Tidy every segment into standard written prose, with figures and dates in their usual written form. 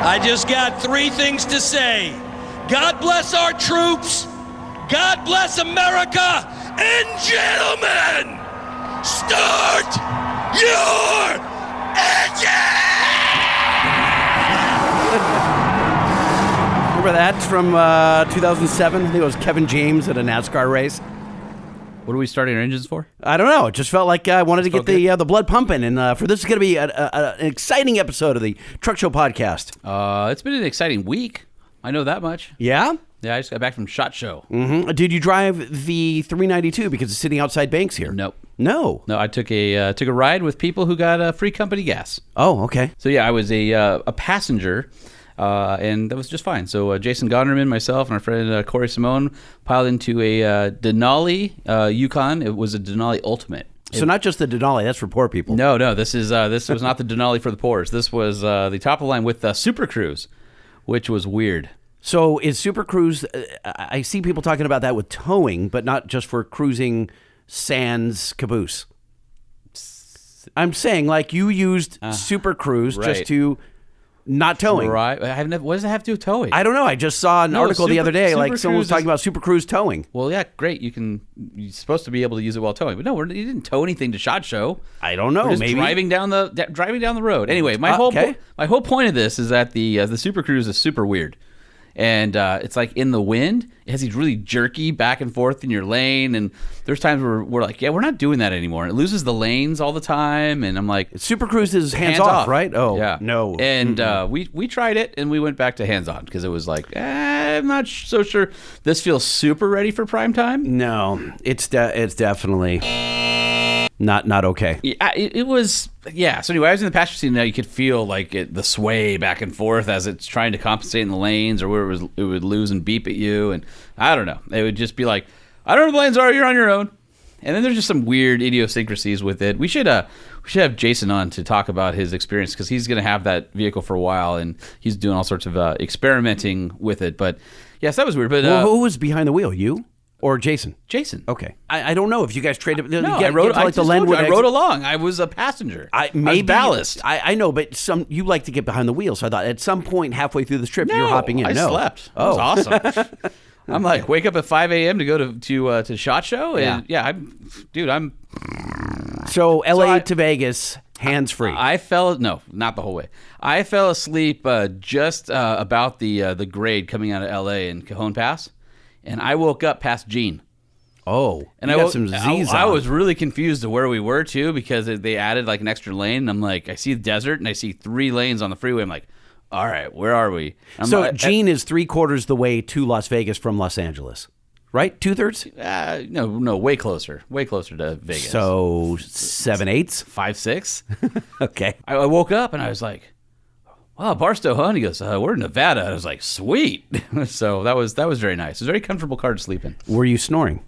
I just got three things to say. God bless our troops. God bless America. And gentlemen, start your engine! Remember that from 2007? I think it was Kevin James at a NASCAR race. What are we starting our engines for? I don't know. It just felt like I wanted to get the blood pumping. And for this is going to be an exciting episode of the Truck Show podcast. It's been an exciting week. I know that much. Yeah? Yeah, I just got back from SHOT Show. Mm-hmm. Did you drive the 392 because it's sitting outside Banks here? Nope. No. No, I took a ride with people who got free company gas. Oh, okay. So yeah, I was a passenger. And that was just fine. So Jason Gonderman, myself, and our friend Corey Simone piled into a Denali Yukon. It was a Denali Ultimate. So not just the Denali, that's for poor people. No, this was not the Denali for the poors. This was the top of the line with Super Cruise, which was weird. So is Super Cruise, I see people talking about that with towing, but not just for cruising sans caboose. I'm saying like you used Super Cruise right. just to... Not towing. Right. What does it have to do with towing? I don't know. I just saw an article the other day, like someone was talking about Super Cruise towing. Well, yeah, great. You're supposed to be able to use it while towing. But no, you didn't tow anything to SHOT Show. I don't know. We're just maybe driving down the road. Anyway, my whole point of this is that the Super Cruise is super weird. And it's like in the wind. It has these really jerky back and forth in your lane. And there's times where we're like, yeah, we're not doing that anymore. And it loses the lanes all the time. And I'm like... Super Cruise is hands off, right? Oh, yeah. No. And we tried it, and we went back to hands on because it was like, I'm not so sure this feels super ready for prime time. No, it's definitely... Not okay. Yeah, it was, yeah. So anyway, I was in the passenger seat, and now you could feel like the sway back and forth as it's trying to compensate in the lanes, or where it would lose and beep at you, and I don't know. It would just be like, I don't know where the lanes are. You're on your own. And then there's just some weird idiosyncrasies with it. We should have Jason on to talk about his experience because he's going to have that vehicle for a while, and he's doing all sorts of experimenting with it. But yes, that was weird. But who was behind the wheel? You? Or Jason? Jason. Okay. I don't know if you guys traded. No, I rode along. I was a passenger. I was ballast. I know, but you like to get behind the wheel, so I thought at some point halfway through the trip you're hopping in. I slept. It was awesome. I'm like, wake up at 5 a.m. to go to SHOT Show, and I'm. So LA to Vegas, hands free. Not the whole way. I fell asleep just about the grade coming out of LA in Cajon Pass. And I woke up past Gene. Oh, and I got some Z's I was really confused to where we were, too, because they added like an extra lane. And I'm like, I see the desert, and I see 3 lanes on the freeway. I'm like, all right, where are we? Gene is 3/4 the way to Las Vegas from Los Angeles, right? 2/3? No, way closer to Vegas. So 7/8? 5-6. Okay. I woke up, and I was like, wow, Barstow, huh? And he goes, we're in Nevada. I was like, sweet. So that was very nice. It was a very comfortable car to sleep in. Were you snoring?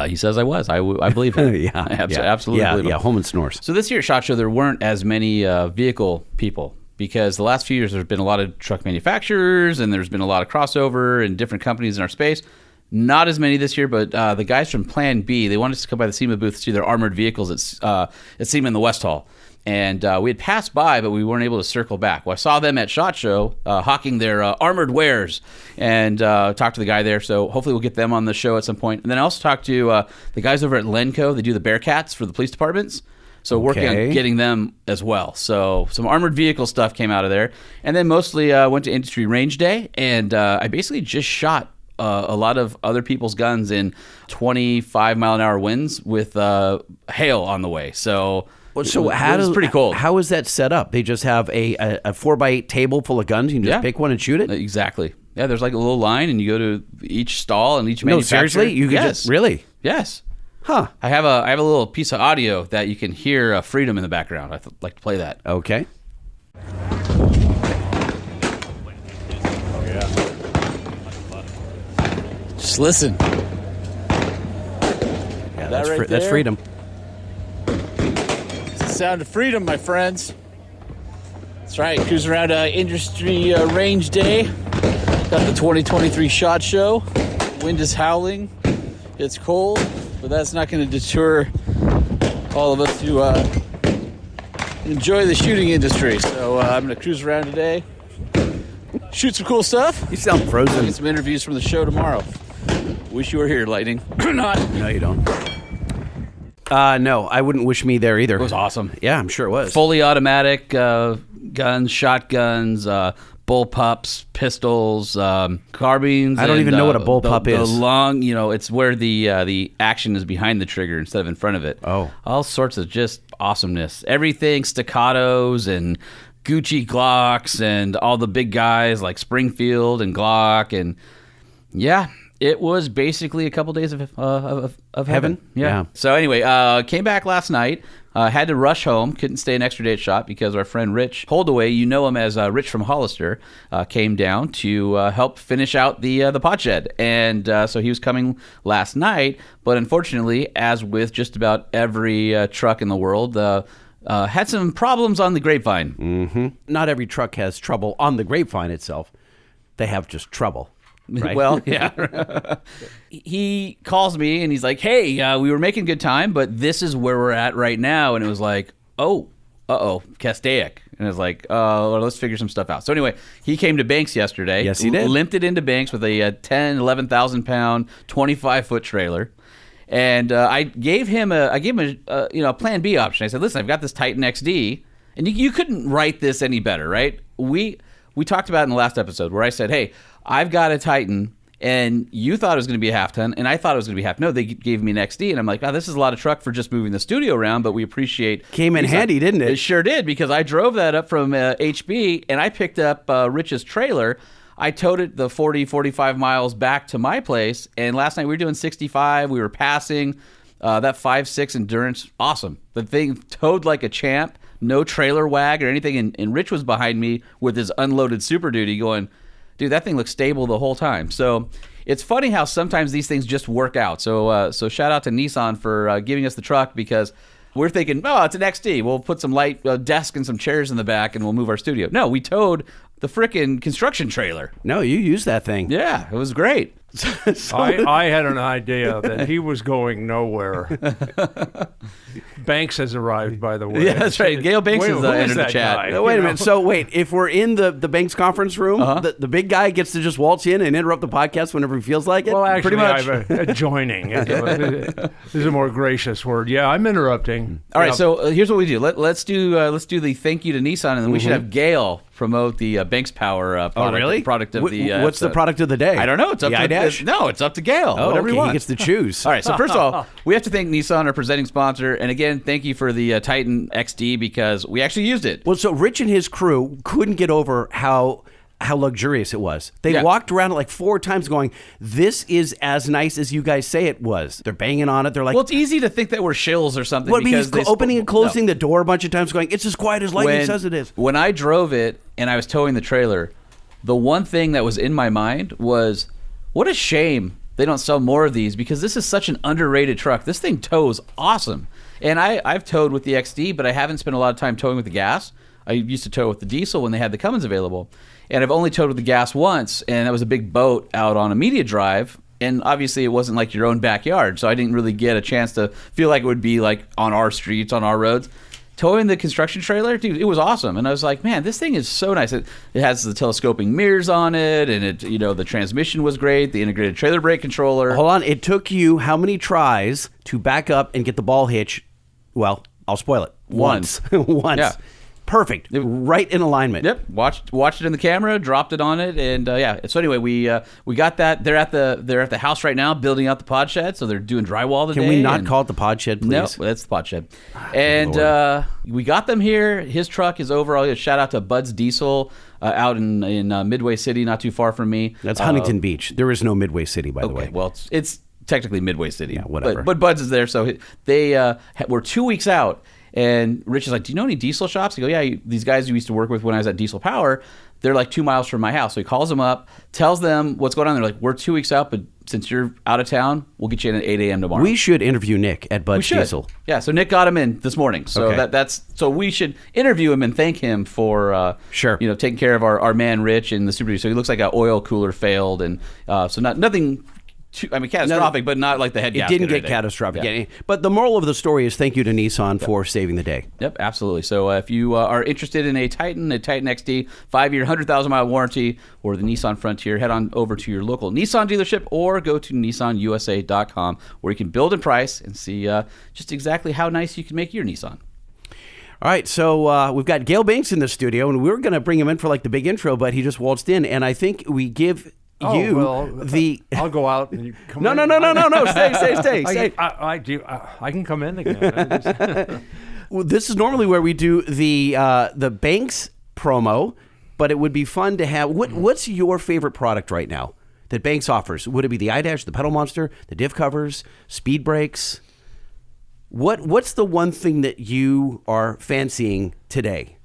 He says I was. I believe him. Absolutely believe him. Yeah, Holman snores. So this year at SHOT Show, there weren't as many vehicle people because the last few years there's been a lot of truck manufacturers and there's been a lot of crossover and different companies in our space. Not as many this year, but the guys from Plan B, they wanted us to come by the SEMA booth to see their armored vehicles at SEMA in the West Hall. And we had passed by, but we weren't able to circle back. Well, I saw them at SHOT Show hawking their armored wares and talked to the guy there. So hopefully we'll get them on the show at some point. And then I also talked to the guys over at Lenco. They do the Bearcats for the police departments. So working on getting them as well. So some armored vehicle stuff came out of there. And then mostly went to Industry Range Day. And I basically just shot a lot of other people's guns in 25-mile-an-hour winds with hail on the way. So... So it was pretty cold. How is that set up? They just have a 4x8 table full of guns. You can just pick one and shoot it? Exactly. Yeah, there's like a little line, and you go to each stall and each manufacturer. No, seriously? You can just... Really? Yes. Huh. I have a little piece of audio that you can hear Freedom in the background. I'd like to play that. Okay. Just listen. Yeah, that's freedom. Sound of freedom, my friends. That's right, cruising around Industry Range Day. Got the 2023 SHOT Show. Wind is howling. It's cold, but that's not going to deter all of us to enjoy the shooting industry. So I'm going to cruise around today. shoot some cool stuff. You sound frozen. Get some interviews from the show tomorrow. Wish you were here, Lightning. Not. No, you don't. No, I wouldn't wish me there either. It was awesome. Yeah, I'm sure it was. Fully automatic guns, shotguns, bullpups, pistols, carbines. I don't even know what a bullpup is. The long, it's where the action is behind the trigger instead of in front of it. Oh. All sorts of just awesomeness. Everything, staccatos and Gucci Glocks and all the big guys like Springfield and Glock. And yeah, it was basically a couple days of heaven. Yeah. So anyway, came back last night. Had to rush home. Couldn't stay an extra day at shop because our friend Rich Holdaway, you know him as Rich from Hollister, came down to help finish out the pod shed. And so he was coming last night. But unfortunately, as with just about every truck in the world, had some problems on the grapevine. Mm-hmm. Not every truck has trouble on the grapevine itself. They have just trouble. Right? Well, yeah. He calls me and he's like, hey, we were making good time, but this is where we're at right now. And it was like, Castaic. And I was like, well, let's figure some stuff out. So anyway, he came to Banks yesterday. Yes, he did. Limped it into Banks with a 10, 11,000 pound, 25-foot trailer. And I gave him a plan B option. I said, listen, I've got this Titan XD, and you couldn't write this any better, right? We talked about it in the last episode where I said, hey, I've got a Titan, and you thought it was going to be a half ton, and I thought it was going to be half. No, they gave me an XD, and I'm like, oh, this is a lot of truck for just moving the studio around, but we appreciate. Came in handy, didn't it? It sure did, because I drove that up from HB, and I picked up Rich's trailer. I towed it the 40, 45 miles back to my place, and last night we were doing 65. We were passing that 5.6 Endurance. Awesome. The thing towed like a champ, no trailer wag or anything, and Rich was behind me with his unloaded Super Duty going, dude, that thing looks stable the whole time. So it's funny how sometimes these things just work out. So shout out to Nissan for giving us the truck, because we're thinking, oh, it's an XD. We'll put some light desk and some chairs in the back and we'll move our studio. No, we towed the frickin' construction trailer. No, you used that thing. Yeah, it was great. I had an idea that he was going nowhere. Banks has arrived, by the way. Yeah, that's right. Gale Banks has entered the chat. Guy? No, wait a minute. So wait, if we're in the Banks conference room, the big guy gets to just waltz in and interrupt the podcast whenever he feels like it? Well, actually, pretty much. Adjoining is a more gracious word. Yeah, I'm interrupting. All right, so here's what we do. Let's do the thank you to Nissan, and then we should have Gale promote the Banks Power product. Oh, really? Product of the what's the product of the day? I don't know. It's up it's up to Gale. Oh, whatever okay. he wants. He gets to choose. All right. So first of all, we have to thank Nissan, our presenting sponsor, and again, thank you for the Titan XD, because we actually used it. Well, so Rich and his crew couldn't get over how luxurious it was. They walked around it like 4 times going, this is as nice as you guys say it was. They're banging on it. They're like, well, it's easy to think that we're shills or something. What, because he's opening and closing the door a bunch of times going, it's as quiet as Lightning says it is. When I drove it and I was towing the trailer, the one thing that was in my mind was, what a shame they don't sell more of these, because this is such an underrated truck. This thing tows awesome. And I've towed with the XD, but I haven't spent a lot of time towing with the gas. I used to tow with the diesel when they had the Cummins available. And I've only towed with the gas once, and that was a big boat out on a media drive. And obviously it wasn't like your own backyard, so I didn't really get a chance to feel like it would be like on our streets, on our roads. Towing the construction trailer, dude, it was awesome. And I was like, man, this thing is so nice. It has the telescoping mirrors on it, and it, the transmission was great, the integrated trailer brake controller. Hold on. It took you how many tries to back up and get the ball hitch? Well, I'll spoil it. Once. Once. Yeah. Perfect. Right in alignment. Yep. Watched it in the camera, dropped it on it, and So anyway, we got that. They're at the house right now, building out the pod shed. So they're doing drywall today. Can we not call it the pod shed, please? No, that's the pod shed. And we got them here. His truck is over. Shout out to Bud's Diesel out in Midway City, not too far from me. That's Huntington Beach. There is no Midway City, by the way. Well, it's technically Midway City. Yeah, whatever. But Bud's is there, so they were 2 weeks out. And Rich is like, do you know any diesel shops? I go, yeah, these guys you used to work with when I was at Diesel Power, they're like 2 miles from my house. So he calls them up, tells them what's going on. They're like, we're 2 weeks out, but since you're out of town, we'll get you in at 8 a.m. tomorrow. We should interview Nick at Bud's Diesel. Yeah, so Nick got him in this morning. So Okay. so we should interview him and thank him for taking care of our man Rich and the Super Duty. So he looks like an oil cooler failed, and so nothing catastrophic, but not like the head It gasket. didn't get catastrophic. But the moral of the story is thank you to Nissan for saving the day. Yep, absolutely. So if you are interested in a Titan XD, 5-year, 100,000-mile warranty, or the Nissan Frontier, head on over to your local Nissan dealership or go to nissanusa.com, where you can build and price and see just exactly how nice you can make your Nissan. All right, so we've got Gale Banks in the studio, and we were going to bring him in for like the big intro, but he just waltzed in, and I think we give the. I'll go out and you come No, in. Stay. I can come in again. Well, this is normally where we do the Banks promo, but it would be fun to have. What's your favorite product right now that Banks offers? Would it be the iDash, the Pedal Monster, the diff covers, speed brakes? What's the one thing that you are fancying today?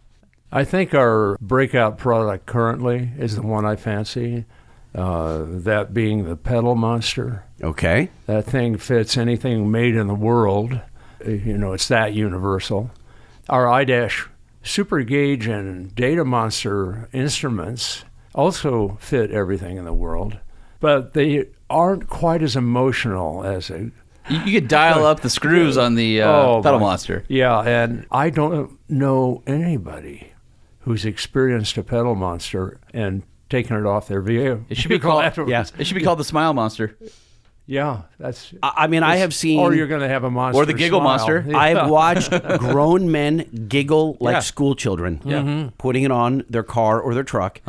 I think our breakout product currently is the one I fancy, that being the Pedal Monster. Okay. That thing fits anything made in the world. It's that universal. Our iDash Super Gauge and Data Monster instruments also fit everything in the world, but they aren't quite as emotional as a... You could dial up the screws on the Pedal Monster. Yeah, and I don't know anybody who's experienced a Pedal Monster and taken it off their vehicle. It should be called It should be called the Smile Monster. Yeah, that's. I mean, I have seen. Or you're going to have a monster. Or the Giggle smile. Monster. Yeah. I have watched grown men giggle like school children, putting it on their car or their truck,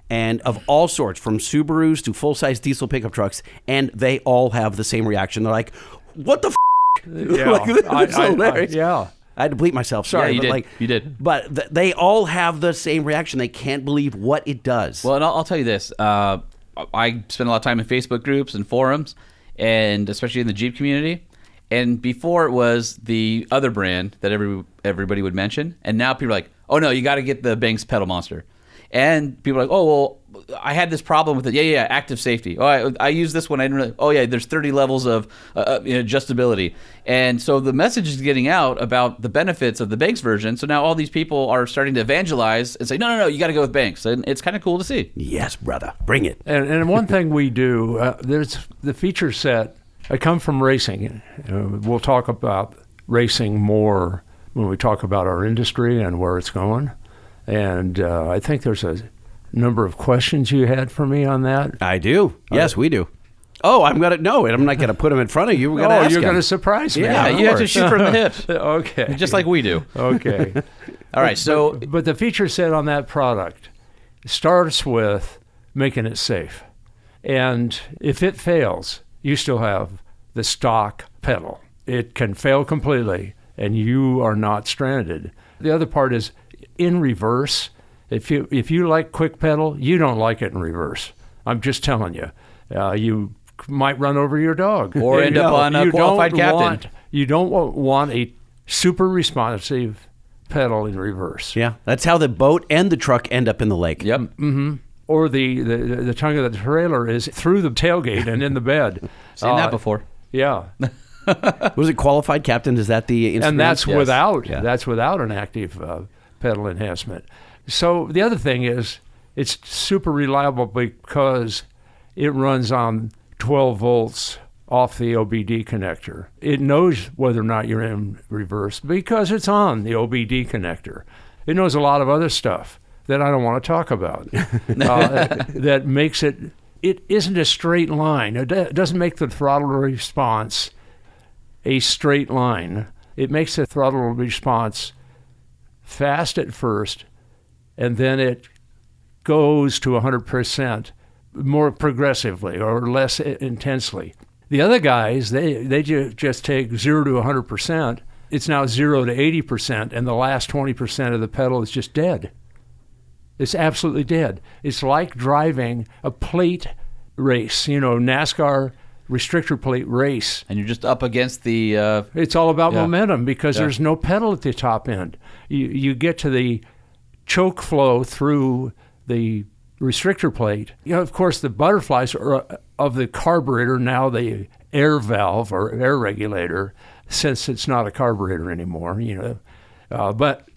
and of all sorts, from Subarus to full-size diesel pickup trucks, and they all have the same reaction. They're like, "What the f?" Yeah, Like, it's hilarious. yeah. I had to bleep myself. Sorry, Yeah, but you did. But they all have the same reaction. They can't believe what it does. Well, and I'll tell you this. I spend a lot of time in Facebook groups and forums, and especially in the Jeep community. And before it was the other brand that everybody would mention, and now people are like, "Oh no, you got to get the Banks Pedal Monster." And people are like, "Oh well, I had this problem with it. Yeah, active safety. Oh, I use this one. I didn't really. Oh yeah, there's 30 levels of adjustability." And so the message is getting out about the benefits of the Banks version. So now all these people are starting to evangelize and say, "No, you got to go with Banks." And it's kind of cool to see. Yes, brother, bring it. And one thing we do, there's the feature set. I come from racing. We'll talk about racing more when we talk about our industry and where it's going. And I think there's a number of questions you had for me on that. I do. Yes, we do. Oh, I'm not gonna put them in front of you. We're gonna ask you're them. gonna surprise me. Yeah, you have to shoot from the hips. Okay. Just like we do. Okay. All right, so But the feature set on that product starts with making it safe. And if it fails, you still have the stock pedal. It can fail completely, and you are not stranded. The other part is in reverse. If you like quick pedal, you don't like it in reverse. I'm just telling you. You might run over your dog. Or end up on a qualified captain. You don't want a super responsive pedal in reverse. Yeah, that's how the boat and the truck end up in the lake. Yep. Mm-hmm. Or the tongue of the trailer is through the tailgate and in the bed. Seen that before. Yeah. Was it qualified captain? Is that the instrument? And that's Yes. that's without an active pedal enhancement. So the other thing is it's super reliable because it runs on 12 volts off the OBD connector. It knows whether or not you're in reverse because it's on the OBD connector. It knows a lot of other stuff that I don't want to talk about that makes it isn't a straight line. It doesn't make the throttle response a straight line. It makes the throttle response fast at first, and then it goes to 100% more progressively or less intensely. The other guys, they just take 0 to 100%. It's now 0 to 80%, and the last 20% of the pedal is just dead. It's absolutely dead. It's like driving a plate race, NASCAR restrictor plate race. And you're just up against the... It's all about momentum because there's no pedal at the top end. You get to the choke flow through the restrictor plate. Of course, the butterflies are of the carburetor, now the air valve or air regulator, since it's not a carburetor anymore, but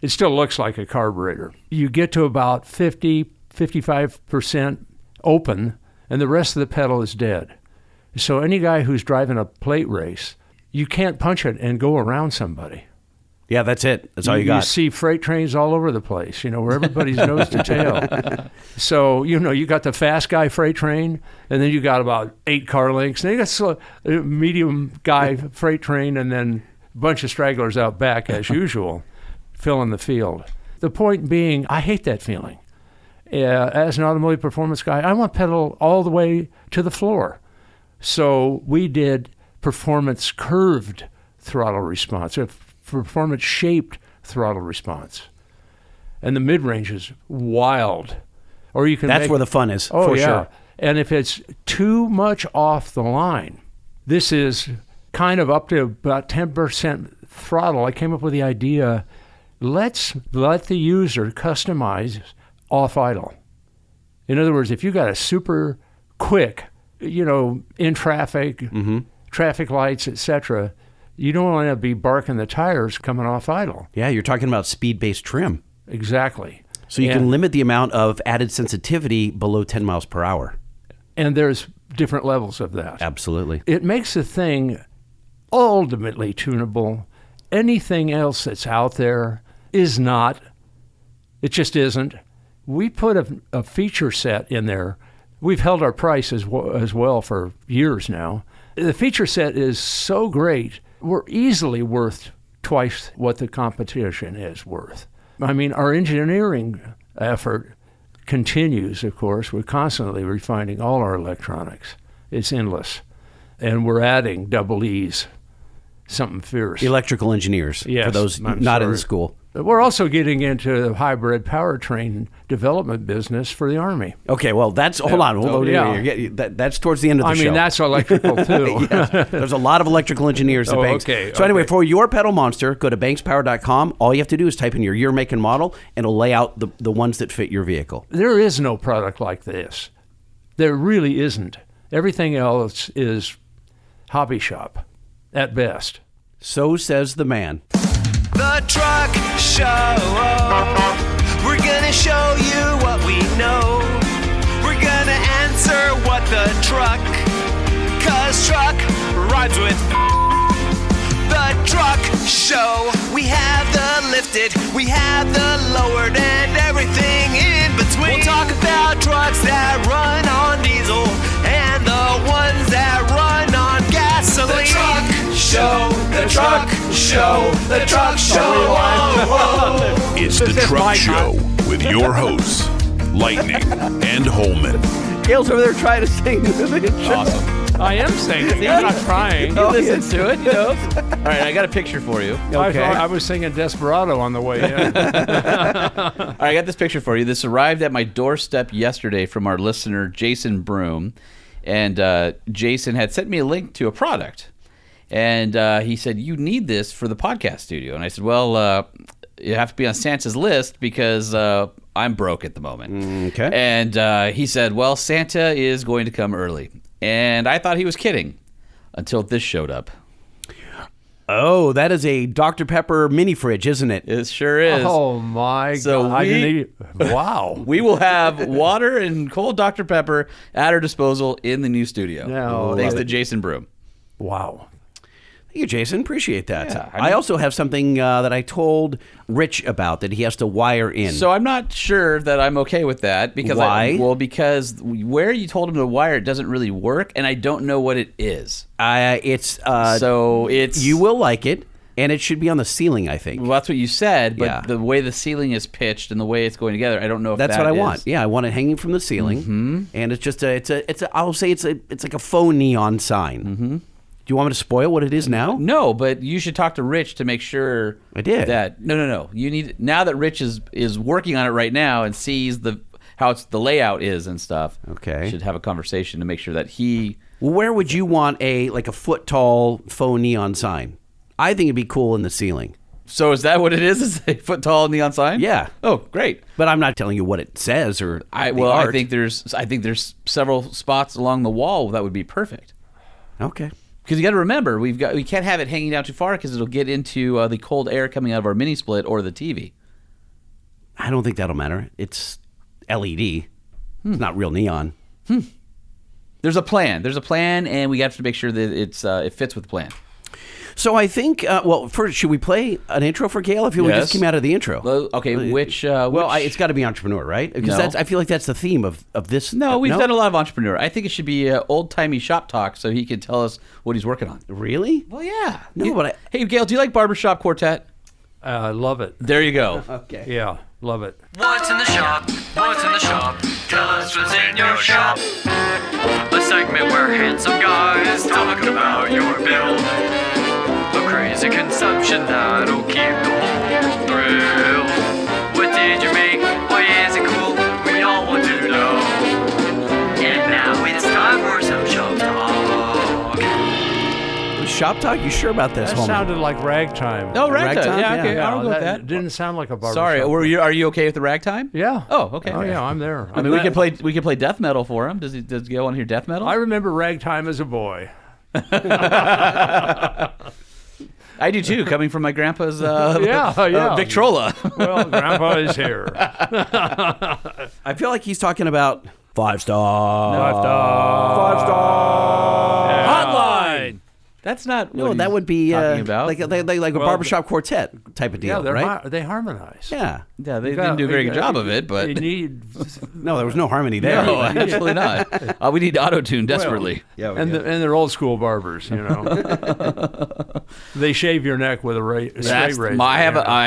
it still looks like a carburetor. You get to about 55% open, and the rest of the pedal is dead. So any guy who's driving a plate race, you can't punch it and go around somebody. Yeah, that's it. That's all you got. You see freight trains all over the place, where everybody's nose to tail. So, you got the fast guy freight train, and then you got about 8 car lengths. And then you got medium guy freight train, and then a bunch of stragglers out back, as usual, filling the field. The point being, I hate that feeling. As an automotive performance guy, I want pedal all the way to the floor. So we did performance curved throttle response, performance shaped throttle response, and the mid range is wild. Or you can that's where the fun is. Oh for yeah, sure. And if it's too much off the line, this is kind of up to about 10% throttle. I came up with the idea: let's let the user customize off idle. In other words, if you got a super quick, in traffic, traffic lights, etc. You don't want to be barking the tires coming off idle. Yeah, you're talking about speed-based trim. Exactly. So you can limit the amount of added sensitivity below 10 miles per hour. And there's different levels of that. Absolutely. It makes the thing ultimately tunable. Anything else that's out there is not. It just isn't. We put a feature set in there. We've held our price as well for years now. The feature set is so great, we're easily worth twice what the competition is worth. I mean, our engineering effort continues, of course. We're constantly refining all our electronics. It's endless. And we're adding double E's, something fierce. Electrical engineers, Yes, for those I'm not in sorry. the school. We're also getting into the hybrid powertrain development business for the Army. Okay, well, hold on. Yeah. That's towards the end of the show. I mean, that's electrical too. Yes. There's a lot of electrical engineers at Banks. Okay, So anyway, for your pedal monster, go to bankspower.com. All you have to do is type in your year, make, and model, and it'll lay out the ones that fit your vehicle. There is no product like this. There really isn't. Everything else is hobby shop at best. So says the man. The Truck Show. We're gonna show you what we know. We're gonna answer what the truck, 'cause truck rhymes with the Truck Show. We have the lifted, we have the lowered, and everything in between. We'll talk about trucks that run on diesel and the ones that run on gasoline. The Truck Show, the Truck Show, the Truck Show. Whoa. It's the Truck Show with your hosts, Lightning and Holman. Gale's over there trying to sing. Awesome. I am singing. I'm not trying. You listen to it, All right, I got a picture for you. Okay. I was singing Desperado on the way in. All right, I got this picture for you. This arrived at my doorstep yesterday from our listener, Jason Broom. And Jason had sent me a link to a product. And he said, you need this for the podcast studio. And I said, well, you have to be on Santa's list because I'm broke at the moment. Okay. And he said, well, Santa is going to come early. And I thought he was kidding until this showed up. Oh, that is a Dr. Pepper mini fridge, isn't it? It sure is. Oh, my So God. we- Wow. We will have water and cold Dr. Pepper at our disposal in the new studio. No, Thanks love to it. Jason Broom. Wow. Thank you, Jason. Appreciate that. Yeah, I also have something that I told Rich about that he has to wire in. So I'm not sure that I'm okay with that because Why? Because where you told him to wire it doesn't really work, and I don't know what it is. So it's you will like it, and it should be on the ceiling, I think. Well, that's what you said, but Yeah. the way the ceiling is pitched and the way it's going together, I don't know if That's that what I is. want. Yeah, I want it hanging from the ceiling, and it's just it's like a faux neon sign. Mm-hmm. Do you want me to spoil what it is now? No, but you should talk to Rich to make sure. I did. That no. You need now that Rich is working on it right now and sees how the layout is and stuff. Okay. Should have a conversation to make sure that he. Well, where would you want a foot tall faux neon sign? I think it'd be cool in the ceiling. So is that what it is? Is a foot tall neon sign? Yeah. Oh, great. But I'm not telling you what it says or I the art. think there's several spots along the wall that would be perfect. Okay. Because you got to remember, we can't have it hanging down too far because it'll get into the cold air coming out of our mini split or the TV. I don't think that'll matter. It's LED. It's not real neon. There's a plan. There's a plan, and we have to make sure that it fits with the plan. So I think, well, first, should we play an intro for Gale? I feel we Yes. just came out of the intro. Well, okay, which? It's got to be entrepreneur, right? Because No. I feel like that's the theme of this. No, we've done a lot of entrepreneur. I think it should be old-timey shop talk so he can tell us what he's working on. Really? Well, yeah. No, but Hey, Gale, do you like Barbershop Quartet? I love it. There you go. Okay. Yeah, love it. What's in the shop? What's in the shop? Tell us what's in your shop. A segment where handsome guys talk about your build. A crazy consumption that'll keep the whole world thrilled. What did you make? Why is it cool? We all want to know. And now it's time for some shop talk. Shop talk? You sure about this, That homie? sounded like ragtime. Oh, ragtime. Ragtime? Yeah, okay. Yeah. I'll go with that. Didn't sound like a barbershop. Sorry, are you okay with the ragtime? Yeah. Oh, okay. Oh, yeah, I'm there. I mean, we could play death metal for him. Does Gale want to hear death metal? I remember ragtime as a boy. I do too, coming from my grandpa's Yeah. Victrola. Well, Grandpa is here. I feel like he's talking about 5-star. Hotline. That's not No, what that he's would be talking about. like a barbershop quartet type of deal, Yeah, right? they harmonize. Yeah. yeah, they didn't do a very good job of it, but You need, No, there was no harmony there. no, absolutely not. We need auto-tune desperately. and they're old school barbers, you know. They shave your neck with a straight razor. I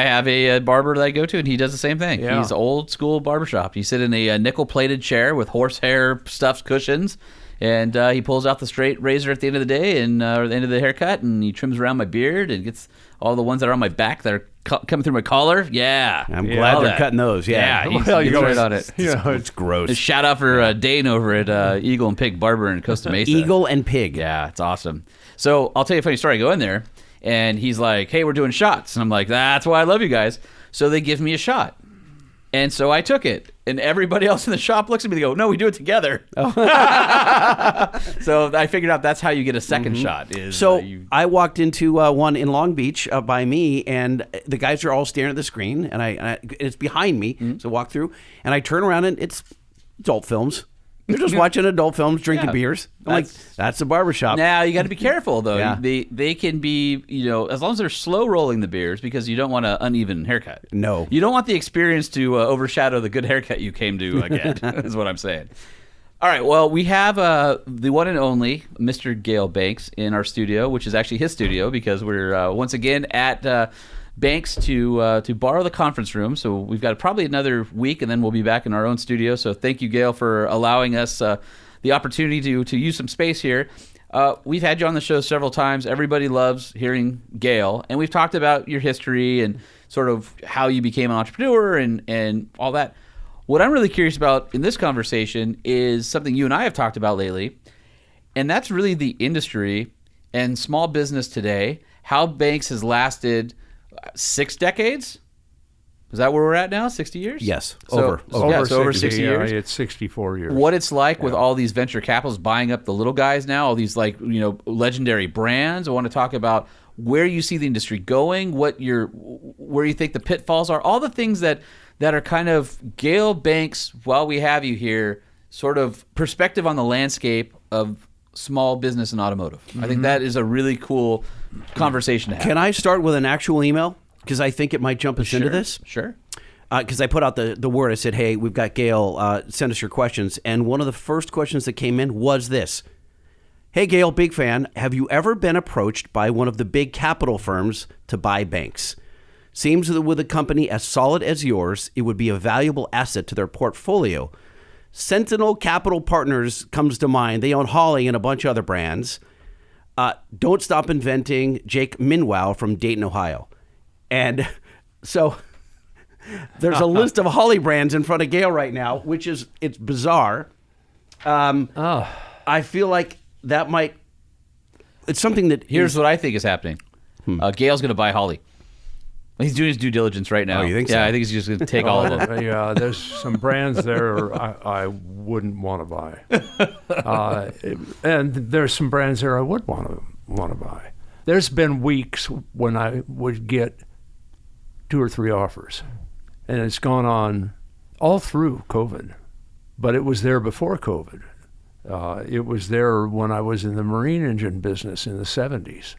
have a barber that I go to, and he does the same thing. Yeah. He's old school barbershop. You sit in a nickel-plated chair with horsehair stuffed cushions, and he pulls out the straight razor at the end of the day and or the end of the haircut, and he trims around my beard and gets all the ones that are on my back that are coming through my collar. Yeah, I'm all glad they're that. cutting those. Yeah. Yeah, Well, he's you right know, on it. you know, It's gross. Shout out for Dane over at Eagle and Pig Barber in Costa Mesa. Eagle and Pig. Yeah, it's awesome. So I'll tell you a funny story. I go in there, and he's like, hey, we're doing shots. And I'm like, that's why I love you guys. So they give me a shot. And so I took it. And everybody else in the shop looks at me and they go, no, we do it together. So I figured out that's how you get a second shot. Is So you I walked into one in Long Beach by me, and the guys are all staring at the screen, and it's behind me. So I walk through, and I turn around, and it's adult films. They're just watching adult films, drinking Yeah. beers. I'm like, that's a barbershop. Now you got to be careful though. Yeah. They can be, as long as they're slow rolling the beers, because you don't want an uneven haircut. No. You don't want the experience to overshadow the good haircut you came to get. Is what I'm saying. All right. Well, we have the one and only Mr. Gale Banks in our studio, which is actually his studio because we're once again at Banks to borrow the conference room. So we've got probably another week, and then we'll be back in our own studio. So thank you, Gale, for allowing us the opportunity to use some space here. We've had you on the show several times. Everybody loves hearing Gale, and we've talked about your history and sort of how you became an entrepreneur and all that. What I'm really curious about in this conversation is something you and I have talked about lately, and that's really the industry and small business today, how Banks has lasted 6 decades? Is that where we're at now? 60 years? Yes, So over 60 years. It's 64 years. What it's like with all these venture capitalists buying up the little guys now, all these legendary brands. I want to talk about where you see the industry going, where you think the pitfalls are, all the things that are kind of Gale Banks, while we have you here, sort of perspective on the landscape of small business and automotive. I think that is a really cool conversation to have. Can I start with an actual email? Because I think it might jump us into this. Sure. Because I put out the word. I said, hey, we've got Gale. Send us your questions. And one of the first questions that came in was this. Hey, Gale, big fan. Have you ever been approached by one of the big capital firms to buy Banks? Seems that with a company as solid as yours, it would be a valuable asset to their portfolio. Sentinel Capital Partners comes to mind. They own Holly and a bunch of other brands. Don't Stop Inventing, Jake Minwow from Dayton, Ohio. And so there's a list of Holly brands in front of Gale right now, it's bizarre. I feel like that it's something that Here's what I think is happening. Gale's going to buy Holly. He's doing his due diligence right now. Oh, you think yeah, so? I think he's just going to take all of them. Yeah, there's some brands there I wouldn't want to buy, and there's some brands there I would want to buy. There's been weeks when I would get 2 or 3 offers, and it's gone on all through COVID, but it was there before COVID. It was there when I was in the marine engine business in the 70s,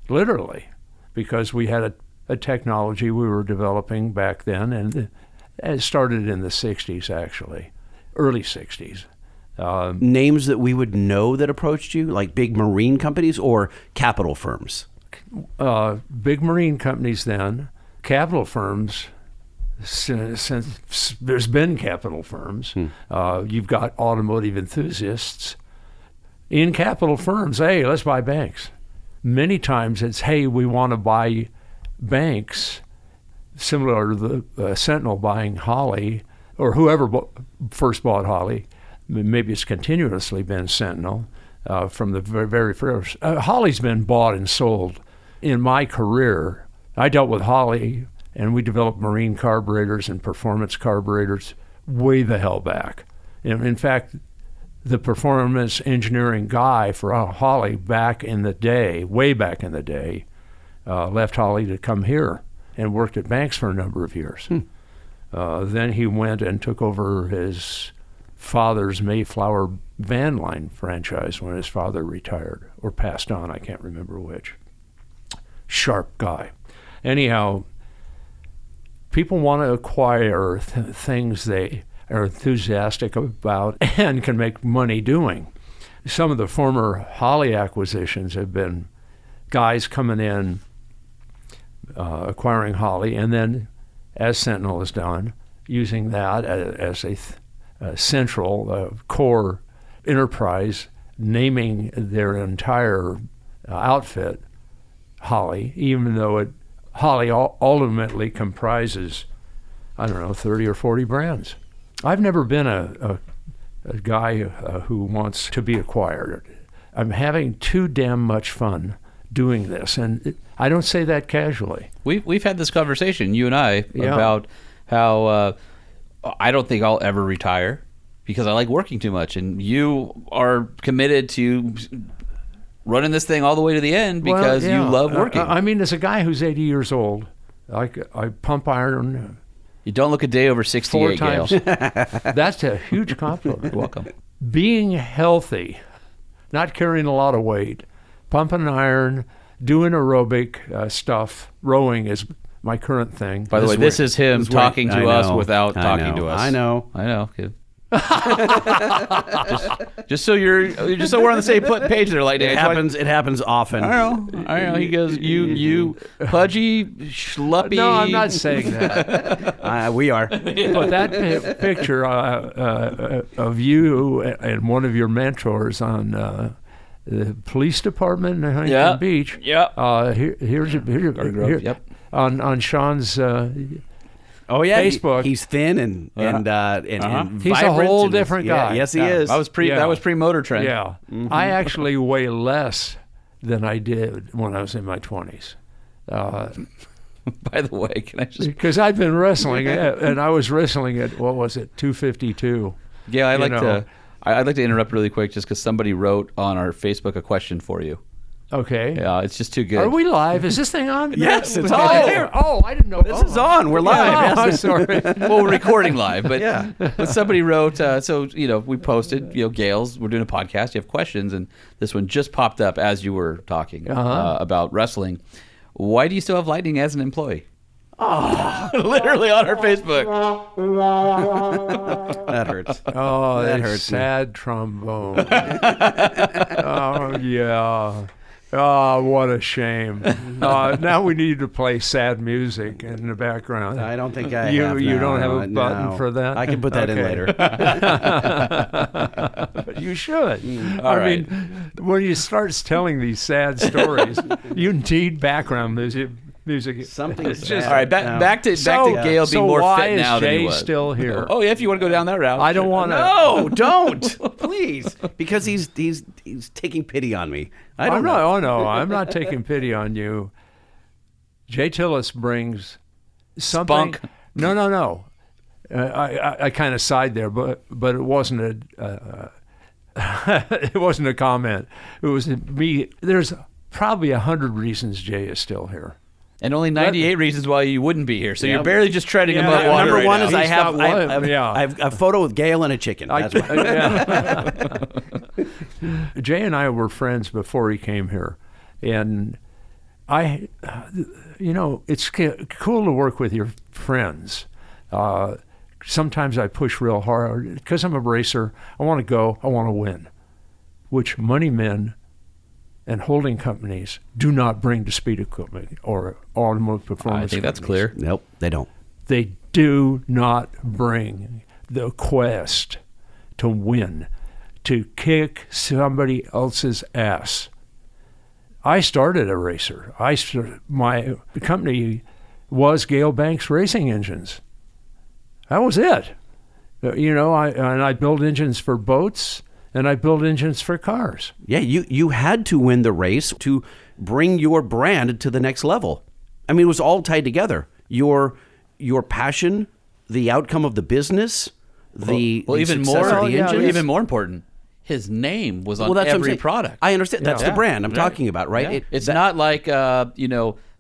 literally, because we had a technology we were developing back then, and it started in the 60s, actually, early 60s. Names that we would know that approached you, like big marine companies or capital firms? Big marine companies then, capital firms. Since there's been capital firms, you've got automotive enthusiasts in capital firms. Hey, let's buy Banks. Many times it's, hey, we want to buy Banks, similar to the Sentinel buying Holley, or whoever first bought Holley. Maybe it's continuously been Sentinel from the very first. Holley's been bought and sold. In my career, I dealt with Holley, and we developed marine carburetors and performance carburetors way the hell back. In fact, the performance engineering guy for Holley back in the day, way back in the day, left Holley to come here and worked at Banks for a number of years. Then he went and took over his father's Mayflower van line franchise when his father retired or passed on. I can't remember which. Sharp guy. Anyhow, people want to acquire things they are enthusiastic about and can make money doing. Some of the former Holley acquisitions have been guys coming in, acquiring Holley, and then, as Sentinel has done, using that as a central core enterprise, naming their entire outfit Holley, even though Holley ultimately comprises, 30 or 40 brands. I've never been a guy who wants to be acquired. I'm having too damn much fun doing this, and I don't say that casually. We've had this conversation, you and I, about how I don't think I'll ever retire because I like working too much, and you are committed to running this thing all the way to the end because you love working. I mean, as a guy who's 80 years old, I pump iron. You don't look a day over 68, 4 times. Gale. That's a huge compliment. You're welcome. Being healthy, not carrying a lot of weight, pumping iron, doing aerobic stuff, rowing is my current thing. By the way, this is him talking to us without talking to us. I know. Kid. just so we're on the same page there, like it happens often. I know. He goes, you pudgy schluppy. No, I'm not saying that. We are. But that picture of you and one of your mentors on the police department in Huntington Beach. Yeah. Here's on Sean's. Facebook. He's thin and vibrant. He's a whole different guy. Yes, he is. That was pre-Motor Trend. Yeah. Mm-hmm. I actually weigh less than I did when I was in my 20s. By the way, can I just... Because I've been wrestling, and I was wrestling at, 252. Yeah, I'd like to interrupt really quick just because somebody wrote on our Facebook a question for you. Okay. Yeah, it's just too good. Are we live? Is this thing on? Yes, it's on. I didn't know. This is on. We're live. I'm sorry. Well, we're recording live, but yeah. But somebody wrote, we posted, Gale's, we're doing a podcast, you have questions, and this one just popped up as you were talking about wrestling. Why do you still have Lightning as an employee? Oh, literally on our Facebook. That hurts. Oh, that hurts. Sad trombone. Oh, yeah. Oh, what a shame. Now we need to play sad music in the background. I don't think I you have. You don't have a button for that? I can put that in later. But you should. All right. mean, when you start telling these sad stories, you need background music. Something it's just all right. Back to Gale being more fit now than he was. So why is Jay still here? Oh yeah, if you want to go down that route. I don't want to. No, don't, please, because he's taking pity on me. I don't know. Oh no, I'm not taking pity on you. Jay Tillis brings something. Spunk. No. I kind of sighed there, but it wasn't it wasn't a comment. It was me. There's probably 100 reasons Jay is still here. And only 98 reasons why you wouldn't be here. So you're barely just treading above water. Number one is I have a photo with Gale and a chicken. That's why. Jay and I were friends before he came here, and it's cool to work with your friends. Sometimes I push real hard because I'm a racer. I want to go. I want to win, which money men and holding companies do not bring to speed equipment or automotive performance. I think that's companies. clear. Nope, they don't. They do not bring the quest to win, to kick somebody else's ass. I started a racer. My company was Gale Banks Racing Engines. That was it. I built engines for boats, and I built engines for cars. Yeah, you had to win the race to bring your brand to the next level. I mean, it was all tied together. Your passion, the outcome of the business, the even success more of the engines. even more important, his name was on Well, that's what I'm every saying. product. I understand. That's the brand I'm Right. talking about, right? Yeah. It's not like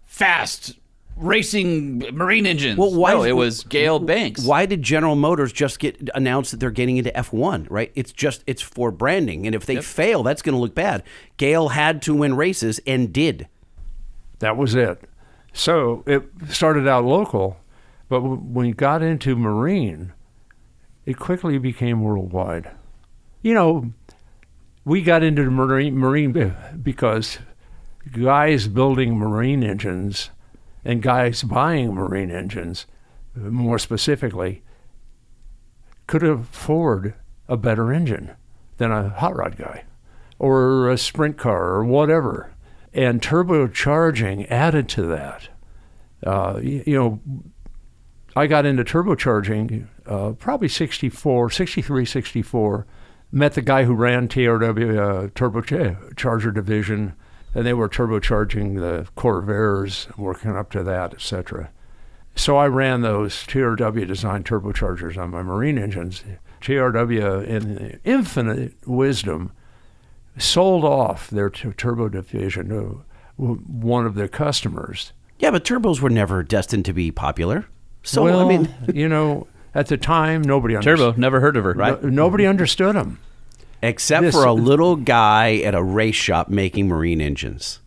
fast racing marine engines. Well, why? No, it was Gale Banks. Why did General Motors just get announced that they're getting into F1? Right? It's for branding, and if they fail, that's going to look bad. Gale had to win races and did. That was it. So it started out local, but when you got into marine, it quickly became worldwide. We got into the marine because guys building marine engines and guys buying marine engines, more specifically, could afford a better engine than a hot rod guy or a sprint car or whatever. And turbocharging added to that. I got into turbocharging probably 63, 64. Met the guy who ran TRW turbocharger division, and they were turbocharging the Corvairs, working up to that, etc. So I ran those TRW designed turbochargers on my marine engines. TRW, in infinite wisdom, sold off their turbo division to one of their customers. Yeah, but turbos were never destined to be popular. So well, I mean, at the time, nobody understood. Turbo, never heard of her. Right. Nobody understood them. Except for a little guy at a race shop making marine engines.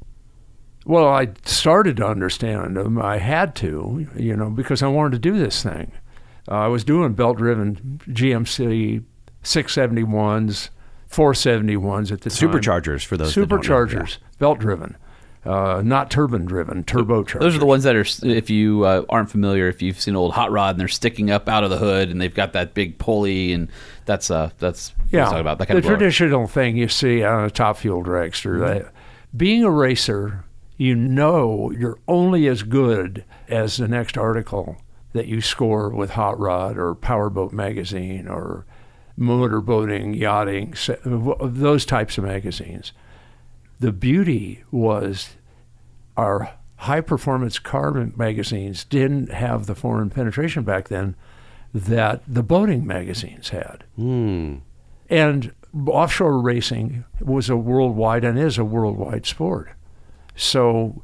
Well, I started to understand them. I had to, because I wanted to do this thing. I was doing belt-driven GMC 671s, 471s at the time. Superchargers, for those that don't know. Superchargers, belt-driven. Not turbine-driven, turbochargers. Those are the ones that are, if you aren't familiar, if you've seen old hot rod and they're sticking up out of the hood and they've got that big pulley, and that's what I'm talking about. That kind the of blower. traditional thing you see on a top-fuel dragster. Being a racer, you're only as good as the next article that you score with Hot Rod or Powerboat Magazine or Motorboating, Yachting, those types of magazines. The beauty was our high-performance car magazines didn't have the foreign penetration back then that the boating magazines had. And offshore racing was a worldwide and is a worldwide sport. So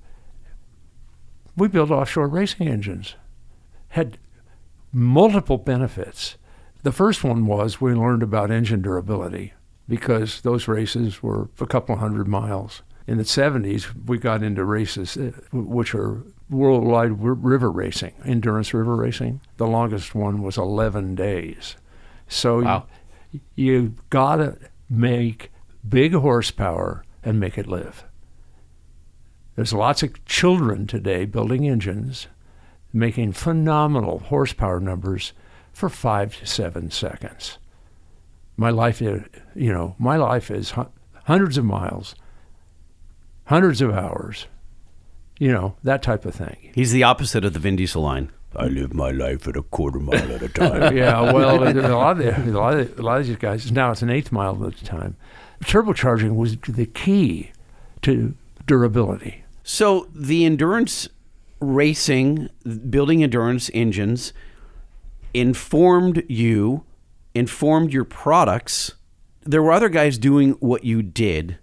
we built offshore racing engines. Had multiple benefits. The first one was we learned about engine durability, because those races were a couple hundred miles. In the 70s, we got into races which are worldwide river racing, endurance river racing. The longest one was 11 days. So you got to make big horsepower and make it live. There's lots of children today building engines, making phenomenal horsepower numbers for 5 to 7 seconds. My life is hundreds of miles, hundreds of hours, that type of thing. He's the opposite of the Vin Diesel line. I live my life at a quarter mile at a time. Yeah, well, a lot of these guys, now it's an eighth mile at a time. Turbocharging was the key to durability. So the endurance racing, building endurance engines, informed your products. There were other guys doing what you did,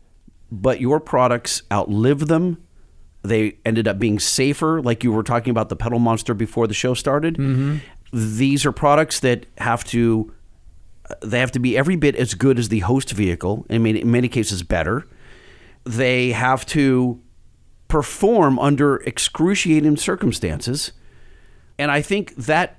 but your products outlived them. They ended up being safer, like you were talking about the pedal monster before the show started. Mm-hmm. These are products that have to They have to be every bit as good as the host vehicle, in many cases better. They have to perform under excruciating circumstances. And I think that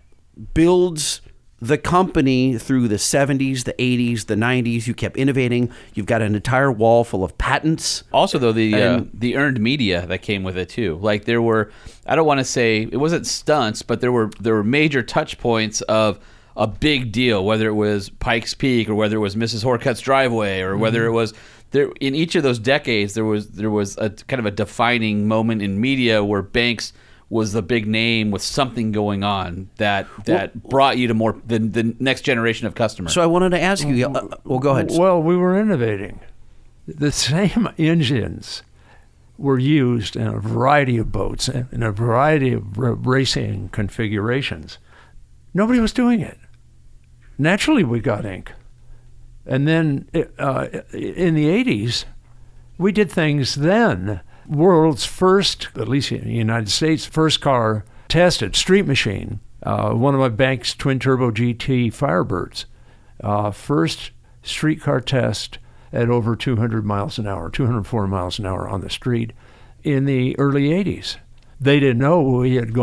builds the company through the 70s, the 80s, the 90s. You kept innovating. You've got an entire wall full of patents. Also, though, the earned media that came with it too. Like there were, I don't want to say it wasn't stunts, but there were major touch points of a big deal, whether it was Pikes Peak or whether it was Mrs. Horcut's driveway or whether it was there. In each of those decades, there was a kind of a defining moment in media where Banks was the big name with something going on that brought you to more the next generation of customers. So I wanted to ask you. Well, go ahead. Well, we were innovating. The same engines were used in a variety of boats and in a variety of racing configurations. Nobody was doing it. Naturally, we got ink. And then in the 80s, we did things then. World's first, at least in the United States, first car tested, Street Machine, one of my Banks twin-turbo GT Firebirds. First street car test at over 200 miles an hour, 204 miles an hour on the street in the early 80s. They didn't know we had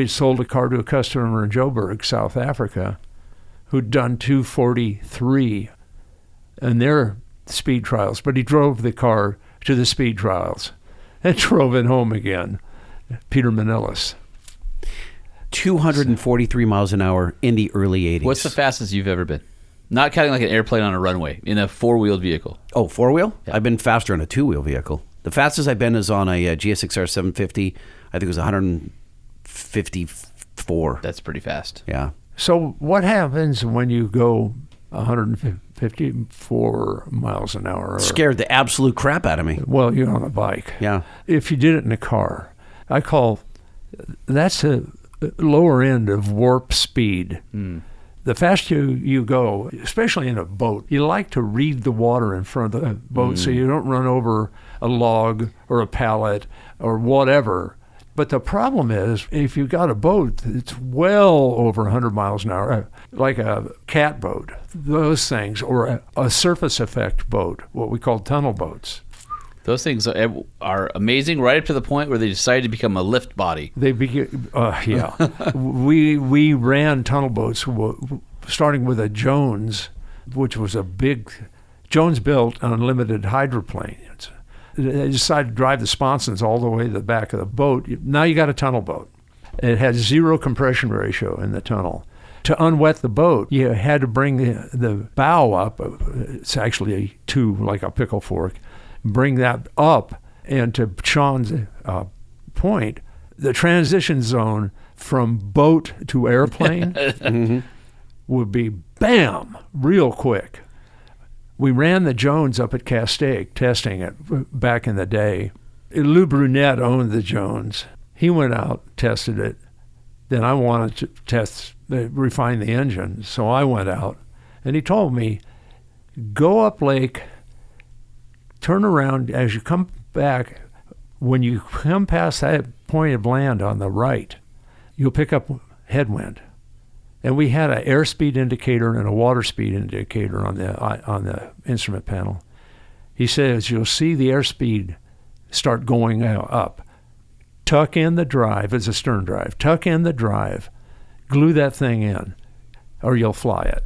sold a car to a customer in Joburg, South Africa, who'd done 243 in their speed trials, but he drove the car to the speed trials and drove it home again. Peter Manilis. 243 miles an hour in the early 80s. What's the fastest you've ever been? Not counting like an airplane on a runway, in a four-wheeled vehicle. Oh, four-wheel? Yeah. I've been faster on a two-wheel vehicle. The fastest I've been is on a GSX-R 750. I think it was 154. That's pretty fast. Yeah. So what happens when you go 154 miles an hour? Scared the absolute crap out of me. Well, you're on a bike. Yeah. If you did it in a car, that's a lower end of warp speed. The faster you go, especially in a boat, you like to read the water in front of the boat so you don't run over a log or a pallet or whatever. But the problem is, if you've got a boat that's well over 100 miles an hour, like a cat boat, those things, or a surface effect boat, what we call tunnel boats. Those things are amazing right up to the point where they decided to become a lift body. Yeah. We ran tunnel boats starting with a Jones, which was a big, Jones-built unlimited hydroplane. They decided to drive the sponsons all the way to the back of the boat. Now you got a tunnel boat. It had zero compression ratio in the tunnel. To unwet the boat, you had to bring the bow up. It's actually like a pickle fork. Bring that up, and to Sean's point, the transition zone from boat to airplane would be bam, real quick. We ran the Jones up at Castaic, testing it back in the day. Lou Brunette owned the Jones. He went out, tested it. Then I wanted to refine the engine, so I went out. And he told me, go up lake, turn around as you come back. When you come past that point of land on the right, you'll pick up headwind. And we had an airspeed indicator and a water speed indicator on the instrument panel. He says, you'll see the airspeed start going up. Tuck in the drive, it's a stern drive. Tuck in the drive, glue that thing in, or you'll fly it.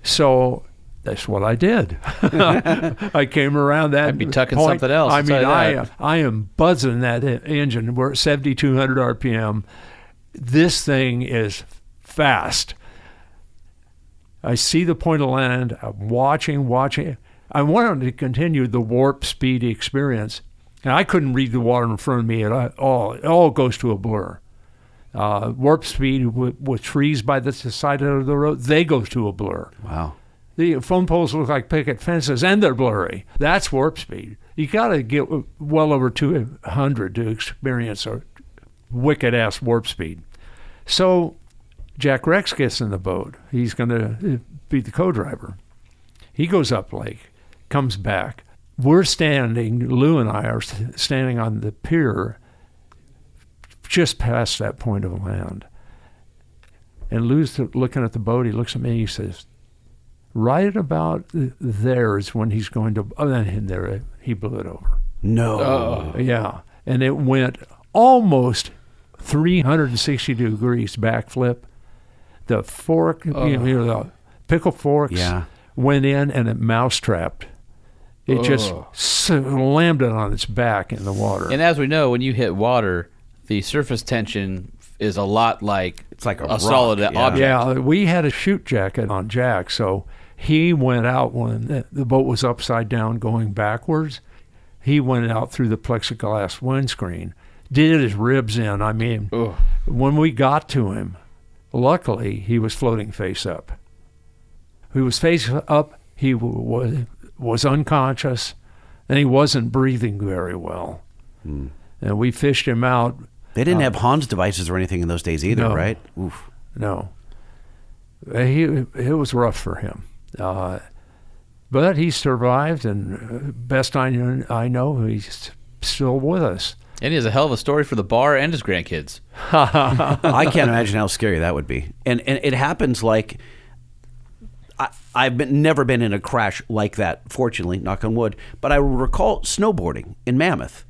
So that's what I did. I came around that. I'd be tucking point. something else. I mean, I am buzzing that engine. We're at 7,200 RPM. This thing is fast. I see the point of land. I'm watching. I wanted to continue the warp speed experience, and I couldn't read the water in front of me at all. It all goes to a blur. Warp speed with trees by the side of the road, they go to a blur. Wow. The phone poles look like picket fences, and they're blurry. That's warp speed. You got to get well over 200 to experience a wicked-ass warp speed. So Jack Rex gets in the boat. He's going to be the co-driver. He goes up lake, comes back. We're standing, Lou and I are standing on the pier just past that point of land. And Lou's looking at the boat. He looks at me. He says, right about there is when he's going to, and there he blew it over. No. Yeah. And it went almost 360 degrees backflip. The fork, the pickle forks went in and it mousetrapped. It just slammed it on its back in the water. And as we know, when you hit water, the surface tension is a lot like it's like a a solid object. Yeah, we had a chute jacket on Jack, so he went out when the boat was upside down going backwards. He went out through the plexiglass windscreen, did his ribs in. I mean, when we got to him, luckily he was floating face up. He was face up. He was unconscious, and he wasn't breathing very well. And we fished him out. They didn't have Hans devices or anything in those days either, right? Oof. No. It was rough for him. But he survived, and best I know, he's still with us. And he has a hell of a story for the bar and his grandkids. I can't imagine how scary that would be. And it happens like... I've never been in a crash like that, fortunately, knock on wood. But I recall snowboarding in Mammoth.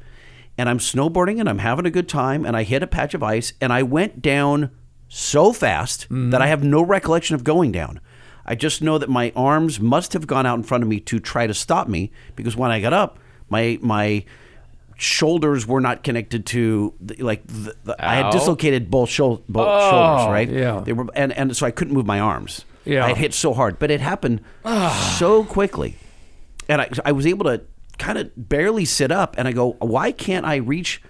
And I'm snowboarding and I'm having a good time, and I hit a patch of ice, and I went down so fast that I have no recollection of going down. I just know that my arms must have gone out in front of me to try to stop me, because when I got up, my shoulders were not connected to I had dislocated both shoulders, right? Yeah. They were, and so I couldn't move my arms. Yeah. I had hit so hard, but it happened so quickly, and I was able to kind of barely sit up, and I go, why can't I reach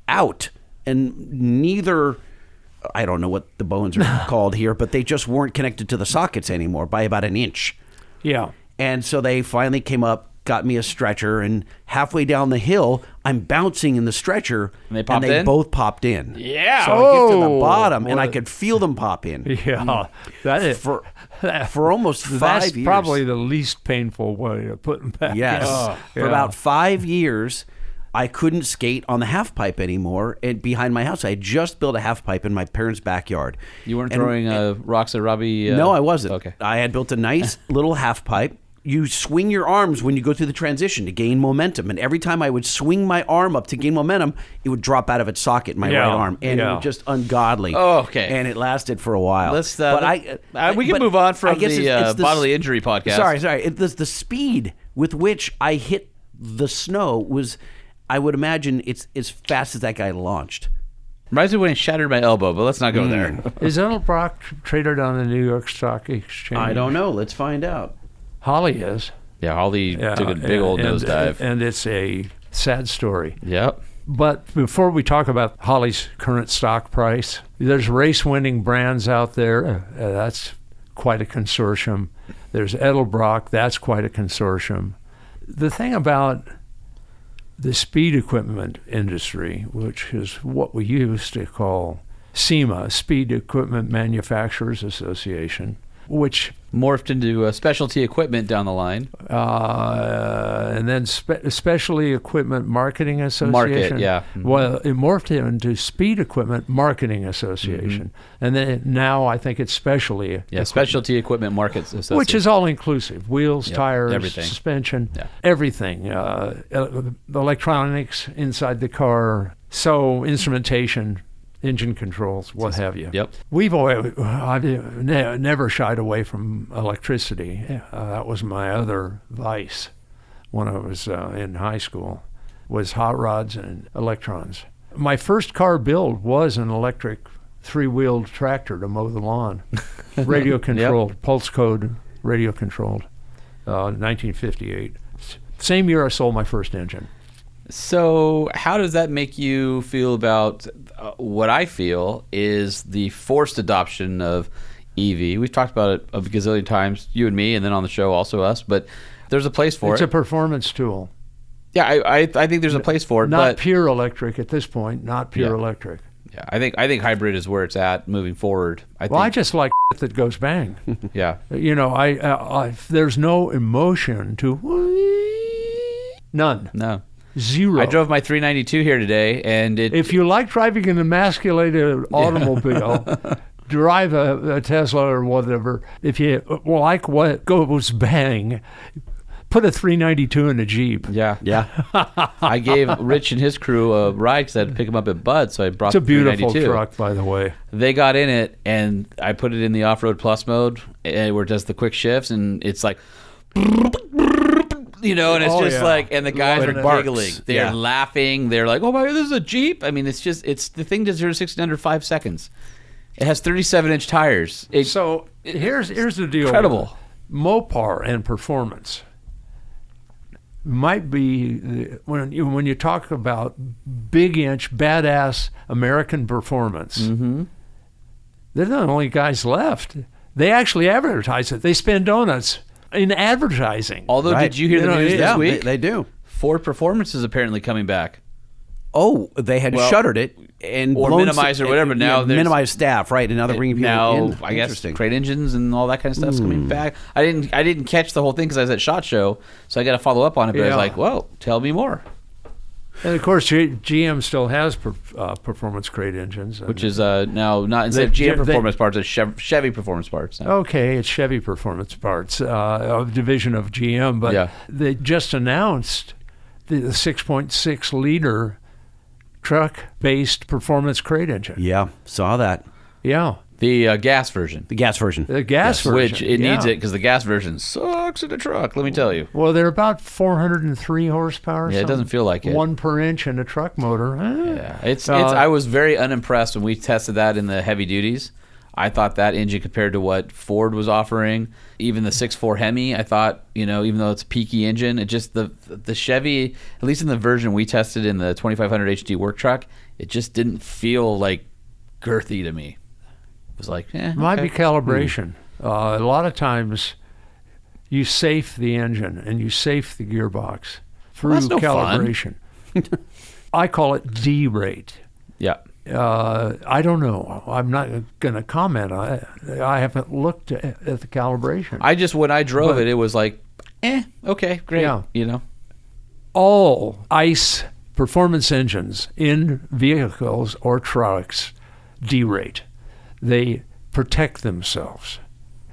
out? And neither, I don't know what the bones are called here, but they just weren't connected to the sockets anymore by about an inch. Yeah. And so they finally came up, got me a stretcher, and halfway down the hill, I'm bouncing in the stretcher, and they in? both popped in. Yeah. So I get to the bottom, and I could feel them pop in. Yeah. That is For almost 5 that's years. probably the least painful way of putting back. Yes. For about 5 years, I couldn't skate on the half pipe anymore. And behind my house, I had just built a half pipe in my parents' backyard. You weren't throwing rocks at Robbie? No, I wasn't. Okay. I had built a nice little half pipe. You swing your arms when you go through the transition to gain momentum. And every time I would swing my arm up to gain momentum, it would drop out of its socket, my right arm. And it was just ungodly. Oh, okay. And it lasted for a while. Let's, we can move on from the bodily injury podcast. Sorry. The speed with which I hit the snow was, I would imagine, it's as fast as that guy launched. Reminds me when he shattered my elbow, but let's not go there. Is Edelbrock traded on the New York Stock Exchange? I don't know. Let's find out. Holly is. Yeah, Holly took a big old nosedive. And it's a sad story. Yep. But before we talk about Holly's current stock price, there's race-winning brands out there. That's quite a consortium. There's Edelbrock. That's quite a consortium. The thing about the speed equipment industry, which is what we used to call SEMA, Speed Equipment Manufacturers Association, which morphed into specialty equipment down the line. And then Specialty Equipment Marketing Association. Market, yeah. Mm-hmm. Well, it morphed into Speed Equipment Marketing Association. Mm-hmm. And then now I think it's Specialty Equipment. Specialty Equipment Markets Association. Which is all inclusive. Wheels, tires, everything. Suspension, everything. Electronics inside the car. So instrumentation, engine controls, what have you. Yep. I've never shied away from electricity. That was my other vice when I was in high school, was hot rods and electrons. My first car build was an electric three-wheeled tractor to mow the lawn, radio controlled, pulse code radio controlled, 1958. Same year I sold my first engine. So how does that make you feel about what I feel is the forced adoption of EV? We've talked about it a gazillion times, you and me, and then on the show also us, but there's a place for it. It's a performance tool. Yeah, I think there's a place for it. Not pure electric at this point, not pure electric. Yeah, I think hybrid is where it's at moving forward. I just like that goes bang. Yeah. You know, I there's no emotion to none. No. Zero. I drove my 392 here today, and if you like driving an emasculated automobile, drive a Tesla or whatever, if you like what goes bang, put a 392 in a Jeep. Yeah. I gave Rich and his crew a ride because I had to pick them up at Bud, so I brought It's a the beautiful 392. truck, by the way. They got in it, and I put it in the off-road plus mode, where it does the quick shifts, and it's like, you know, and it's just like, and the guys are giggling. They're laughing. They're like, oh my God, this is a Jeep. I mean, it's the thing does 0 to 60 in under 5 seconds. It has 37-inch tires. So here's the deal. Incredible. Mopar and performance might be when you talk about big inch badass American performance. Mm-hmm. They're the only guys left. They actually advertise it. They spend donuts in advertising. Although, did you hear the news this week? They do. Ford Performance is apparently coming back. Oh, they had shuttered it and or minimized or whatever. Now there's minimized staff, right? And now they're bringing people in. I guess crate engines and all that kind of stuff's coming back. I didn't catch the whole thing because I was at SHOT Show, so I got to follow up on it. But I was like, well, tell me more. And of course, GM still has performance crate engines, which is now not instead of GM performance parts, it's Chevy performance parts. Now. Okay, it's Chevy performance parts, a division of GM, but they just announced the 6.6 liter truck-based performance crate engine. Yeah, saw that. Yeah. The gas version. The gas version. The gas version. Which it needs it because the gas version sucks in a truck, let me tell you. Well, they're about 403 horsepower. Yeah, it doesn't feel like it. 1 per inch in a truck motor. Yeah, I was very unimpressed when we tested that in the heavy duties. I thought that engine compared to what Ford was offering, even the 6.4 Hemi, I thought, even though it's a peaky engine, it just the Chevy, at least in the version we tested in the 2500 HD work truck, it just didn't feel like girthy to me. It was like, might be calibration. A lot of times you safe the engine and you safe the gearbox through calibration. I call it D-rate. Yeah. I don't know. I'm not going to comment on it. I haven't looked at the calibration. When I drove it was like, okay, great. Yeah. All ICE performance engines in vehicles or trucks derate. They protect themselves.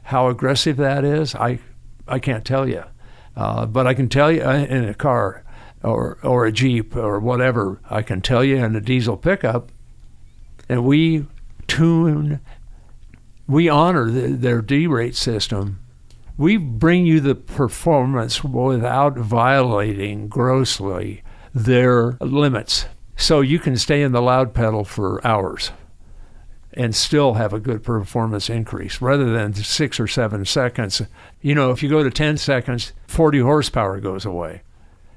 How aggressive that is, I can't tell you. But I can tell you in a car or a Jeep or whatever, I can tell you in a diesel pickup, and we honor their D-rate system. We bring you the performance without violating grossly their limits. So you can stay in the loud pedal for hours and still have a good performance increase rather than 6 or 7 seconds. If you go to 10 seconds, 40 horsepower goes away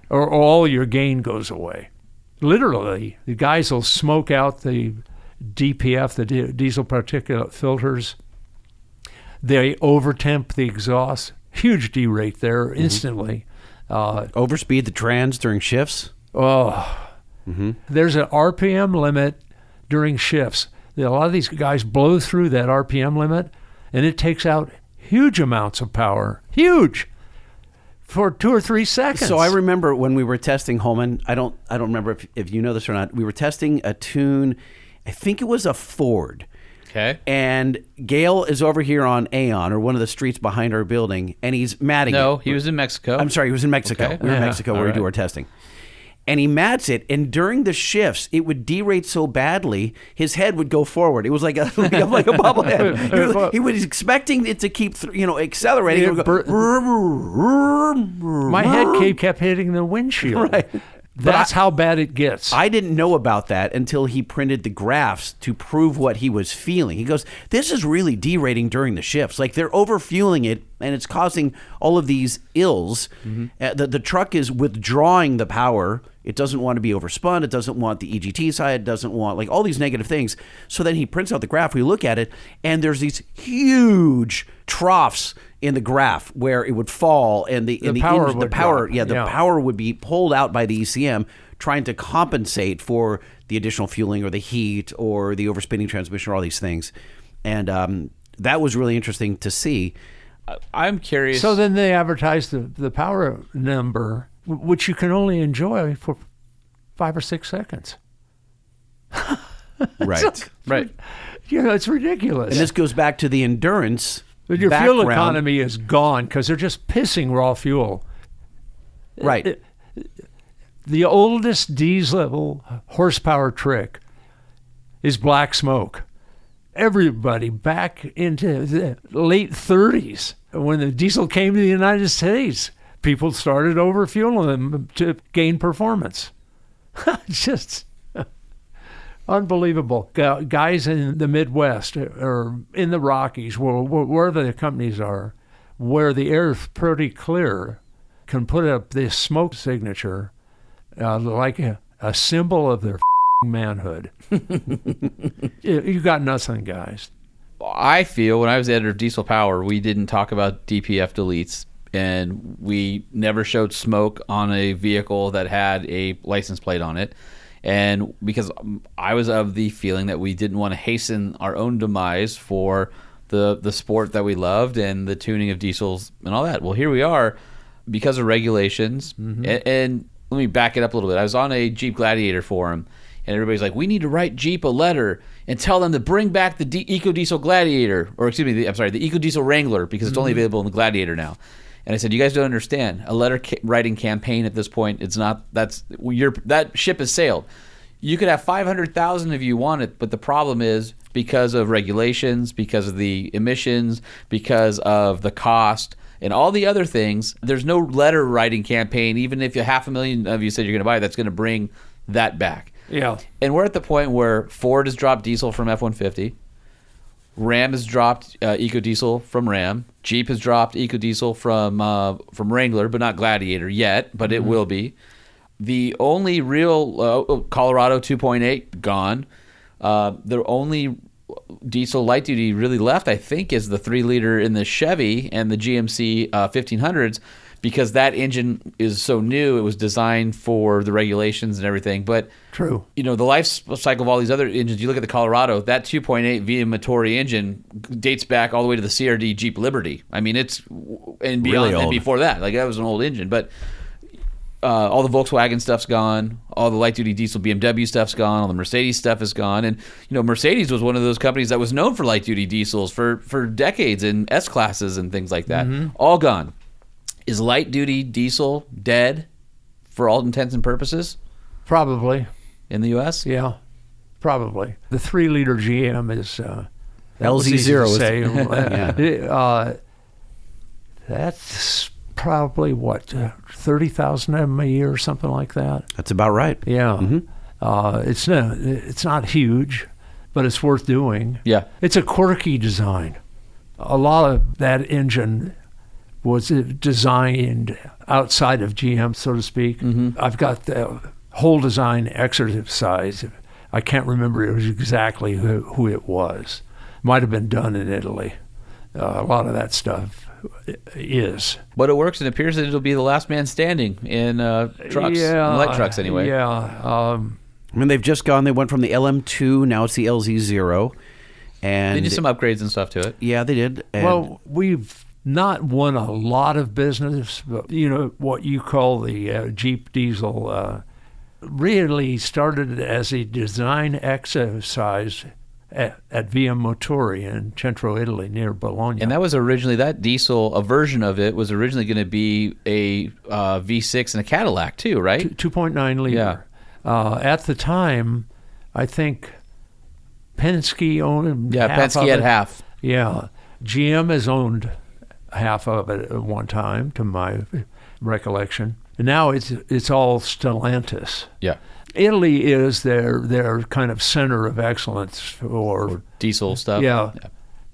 or all your gain goes away. Literally, the guys will smoke out the DPF, the diesel particulate filters. They overtemp the exhaust. Huge D-rate there instantly. Overspeed the trans during shifts. There's an RPM limit during shifts. A lot of these guys blow through that RPM limit, and it takes out huge amounts of power. Huge. For 2 or 3 seconds. So I remember when we were testing Holman, I don't remember if you know this or not, we were testing a tune, I think it was a Ford. Okay. And Gale is over here on Aon, or one of the streets behind our building, and he's matting it. No, he was in Mexico. I'm sorry, he was in Mexico. Okay. We were in Mexico where we do our testing. And he mats it, and during the shifts, it would derate so badly, his head would go forward. It was like a bobblehead. He was expecting it to keep, accelerating. It would go, my head kept hitting the windshield. Right. That's how bad it gets. I didn't know about that until he printed the graphs to prove what he was feeling. He goes, this is really derating during the shifts. Like they're overfueling it, and it's causing all of these ills. The truck is withdrawing the power. It doesn't want to be overspun. It doesn't want the EGT side. It doesn't want all these negative things. So then he prints out the graph. We look at it, and there's these huge troughs in the graph where it would fall, and the power would be pulled out by the ECM, trying to compensate for the additional fueling or the heat or the overspinning transmission or all these things. And that was really interesting to see. I'm curious. So then they advertised the power number, which you can only enjoy for 5 or 6 seconds. Right. Right. It's ridiculous. And this goes back to the endurance. But your fuel background. economy is gone because they're just pissing raw fuel. Right. The oldest diesel horsepower trick is black smoke. Everybody back into the late 30s, when the diesel came to the United States, people started overfueling them to gain performance. Just unbelievable. Guys in the Midwest or in the Rockies, where the companies are, where the air is pretty clear, can put up this smoke signature like a symbol of their manhood. You got nothing, guys. I feel when I was editor of Diesel Power, we didn't talk about DPF deletes, and we never showed smoke on a vehicle that had a license plate on it. And because I was of the feeling that we didn't want to hasten our own demise for the sport that we loved and the tuning of diesels and all that. Well, here we are because of regulations. And let me back it up a little bit. I was on a Jeep Gladiator forum, and everybody's like, we need to write Jeep a letter and tell them to bring back the EcoDiesel Gladiator, or excuse me, the EcoDiesel Wrangler, because it's only available in the Gladiator now. And I said, you guys don't understand. A letter writing campaign at this point, it's not. That ship has sailed. You could have 500,000 if you want it, but the problem is because of regulations, because of the emissions, because of the cost, and all the other things. There's no letter writing campaign, even if 500,000 of you said you're going to buy it, that's going to bring that back. Yeah. And we're at the point where Ford has dropped diesel from F-150. Ram has dropped EcoDiesel from Ram. Jeep has dropped EcoDiesel from Wrangler, but not Gladiator yet, but it will be. The only real Colorado 2.8 gone. The only diesel light duty really left, I think, is the 3-liter in the Chevy and the GMC 1500s, because that engine is so new. It was designed for the regulations and everything. But True. The life cycle of all these other engines, you look at the Colorado, that 2.8 Via Motori engine dates back all the way to the CRD Jeep Liberty. I mean, it's and beyond Really and old. before that. Like, that was an old engine. But all the Volkswagen stuff's gone. All the light-duty diesel BMW stuff's gone. All the Mercedes stuff is gone. And, Mercedes was one of those companies that was known for light-duty diesels for decades in S-classes and things like that. All gone. Is light-duty diesel dead for all intents and purposes Probably. in the U.S.? Yeah. Probably. The 3-liter GM is LZ0 that's probably what 30,000 of them a year or something like that. That's about right. Yeah. It's not huge, but it's worth doing. Yeah. It's a quirky design. A lot of that engine was designed outside of GM, so to speak. I've got the whole design exercise. I can't remember exactly who it was. Might have been done in Italy. A lot of that stuff is. But it works, and it appears that it'll be the last man standing in trucks, in light trucks anyway. Yeah. I mean, they've just gone. They went from the LM2, now it's the LZ0. And They did some upgrades and stuff to it. Yeah, they did. And Well, we've not won a lot of business, but what you call the Jeep diesel really started as a design exercise at Via Motori in Centro Italy near Bologna. And that was originally, that diesel, a version of it, was originally going to be a V6 and a Cadillac too, right? 2.9 liter. Yeah. At the time, I think Penske owned Yeah, half Penske of had it. half. Yeah. GM has owned half of it at one time, to my recollection. And now it's all Stellantis. Yeah. Italy is their kind of center of excellence for Diesel stuff. yeah.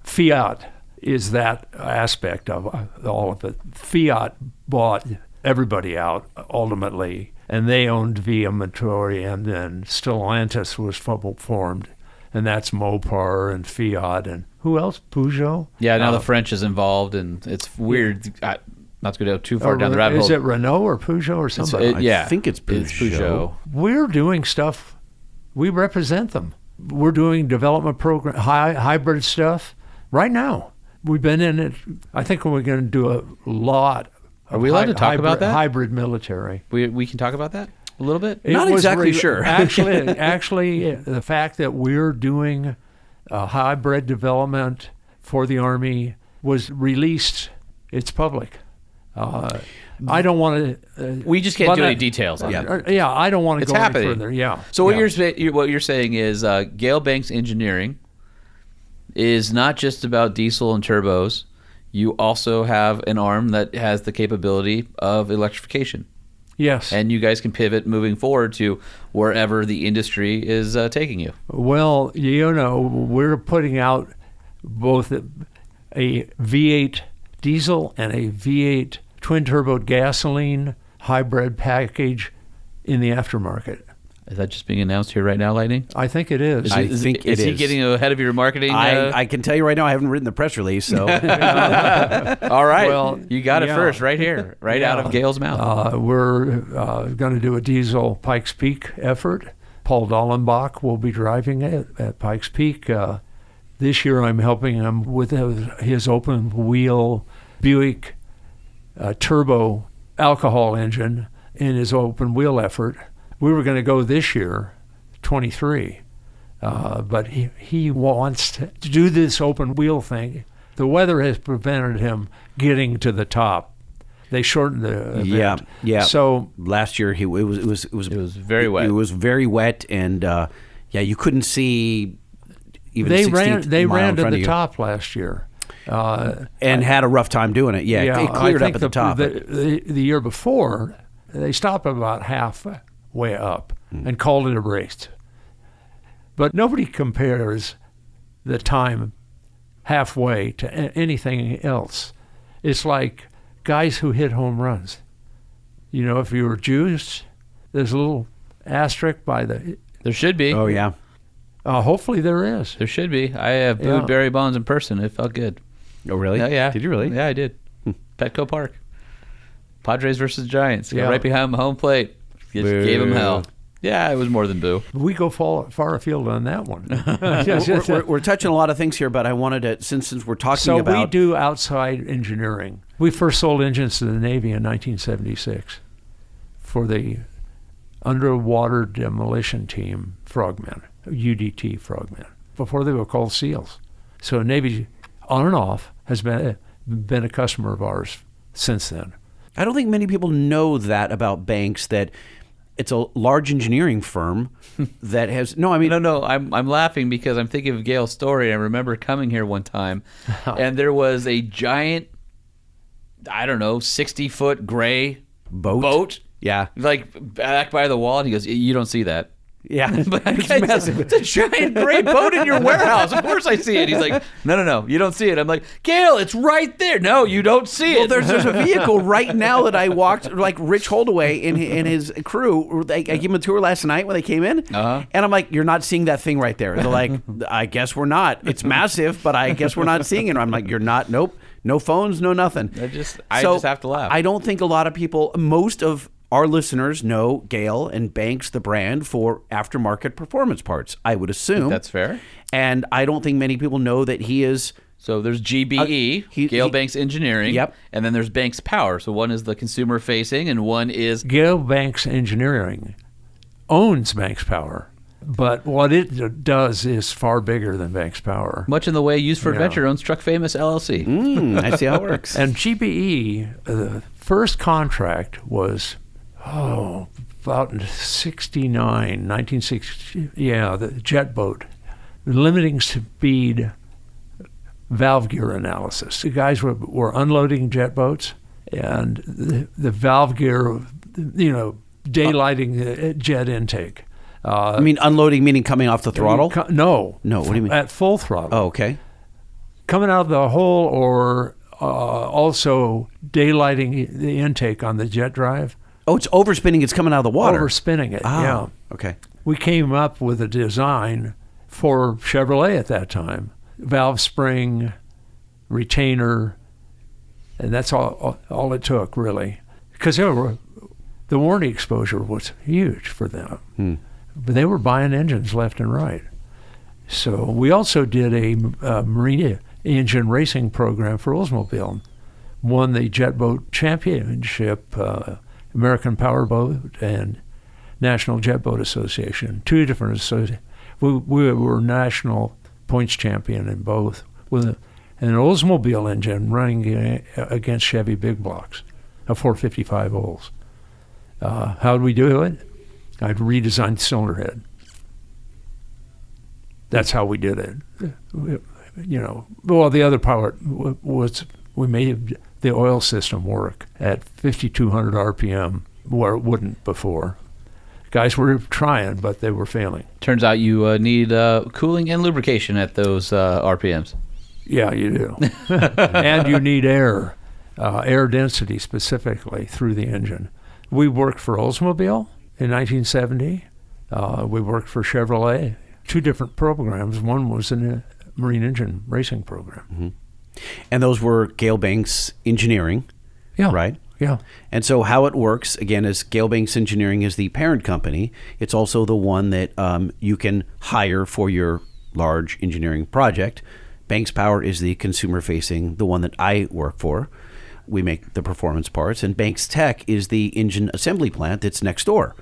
Fiat is that aspect of all of it. Fiat bought everybody out ultimately, and they owned Via Motori, and then Stellantis was formed, and that's Mopar and Fiat and who else? Peugeot. Yeah, now the French is involved, and it's weird. Not to go too far down the rabbit hole. Is it Renault or Peugeot or somebody? I think it's Peugeot. It's Peugeot. We're doing stuff. We represent them. We're doing development program, hybrid stuff right now. We've been in it. I think we're going to do a lot. Are we allowed to talk about that? Hybrid military. We can talk about that a little bit? It Not was exactly sure. Actually, the fact that we're doing hybrid development for the Army was released. It's public. I don't want to. We just can't do any details on it. Yeah, I don't want to It's go happening. any further. Yeah. So what you're saying is Gale Banks Engineering is not just about diesel and turbos. You also have an arm that has the capability of electrification. Yes. And you guys can pivot moving forward to wherever the industry is taking you. Well, we're putting out both a V8 diesel and a V8 twin-turbo gasoline hybrid package in the aftermarket. Is that just being announced here right now, Lightning? I think it is. Is he getting ahead of your marketing? I can tell you right now, I haven't written the press release, so. All right. Well, you got it first right here, out of Gale's mouth. We're going to do a diesel Pikes Peak effort. Paul Dallenbach will be driving it at Pikes Peak. This year I'm helping him with his open wheel Buick turbo alcohol engine in his open wheel effort. We were going to go this year, 23, but he wants to do this open wheel thing. The weather has prevented him getting to the top. They shortened the event. Yeah. So last year it was very wet. It was very wet, and you couldn't see even. They 16th mile ran in to front the of you. top last year. And had a rough time doing it. Yeah, it cleared up at the top. The year before, they stopped about halfway up and called it a race. But nobody compares the time halfway to anything else. It's like guys who hit home runs. If you were Jews, there's a little asterisk by the... There should be. Oh, yeah. Hopefully there is. There should be. I have booed Barry Bonds in person. It felt good. Oh, really? Yeah. Did you really? Yeah, I did. Petco Park. Padres versus Giants. Yeah. Right behind home plate. Just gave him hell. Yeah, it was more than boo. We go far afield on that one. We're touching a lot of things here, but I wanted to, since we're talking about... So we do outside engineering. We first sold engines to the Navy in 1976 for the Underwater Demolition Team Frogmen, UDT Frogmen, before they were called SEALs. So Navy, on and off, has been a customer of ours since then. I don't think many people know that about Banks, that it's a large engineering firm that has... No, I'm laughing because I'm thinking of Gale's story. I remember coming here one time, and there was a giant, 60-foot gray boat. Yeah. Like back by the wall, and he goes, "You don't see that." Yeah. It's massive. It's a giant gray boat in your warehouse. Of course I see it. He's like, no, you don't see it. I'm like, Gale, it's right there. No, you don't see it. Well, there's a vehicle right now that I walked, like Rich Holdaway and his crew. I gave him a tour last night when they came in. And I'm like, you're not seeing that thing right there. They're like, I guess we're not. It's massive, but I guess we're not seeing it. I'm like, you're not. Nope. No phones, no nothing. I just have to laugh. I don't think a lot of people, most of our listeners know Gale and Banks, the brand, for aftermarket performance parts, I would assume. That's fair. And I don't think many people know that he is... So there's GBE, Gale Banks Engineering. Yep. And then there's Banks Power. So one is the consumer-facing and one is... Gale Banks Engineering owns Banks Power. But what it does is far bigger than Banks Power. Much in the way Used for Adventure owns Truck Famous LLC. I see how it works. And GBE, the first contract was... about 1960, the jet boat, limiting speed valve gear analysis. The guys were unloading jet boats, and the valve gear, daylighting the jet intake. I mean, unloading meaning coming off the throttle? No. No, what do you mean? At full throttle. Oh, okay. Coming out of the hole, or also daylighting the intake on the jet drive. Oh, it's overspinning. It's coming out of the water. Overspinning it, yeah. Okay. We came up with a design for Chevrolet at that time. Valve spring, retainer, and that's all it took, really. Because the warranty exposure was huge for them. But they were buying engines left and right. So we also did a marine engine racing program for Oldsmobile. Won the Jet Boat Championship, American Powerboat and National Jet Boat Association, two different associations. We were national points champion in both, with an Oldsmobile engine running against Chevy big blocks, a 455 Olds. How did we do it? I'd redesigned the cylinder head. That's how we did it. Well, the other part was we made the oil system work at 5,200 RPM where it wouldn't before. Guys were trying, but they were failing. Turns out you need cooling and lubrication at those RPMs. Yeah, you do. And you need air density specifically through the engine. We worked for Oldsmobile in 1970. We worked for Chevrolet. 2 different programs. One was in a marine engine racing program. Mm-hmm. And those were Gale Banks Engineering, right? Yeah. And so how it works, again, is Gale Banks Engineering is the parent company. It's also the one that you can hire for your large engineering project. Banks Power is the consumer-facing, the one that I work for. We make the performance parts. And Banks Tech is the engine assembly plant that's next door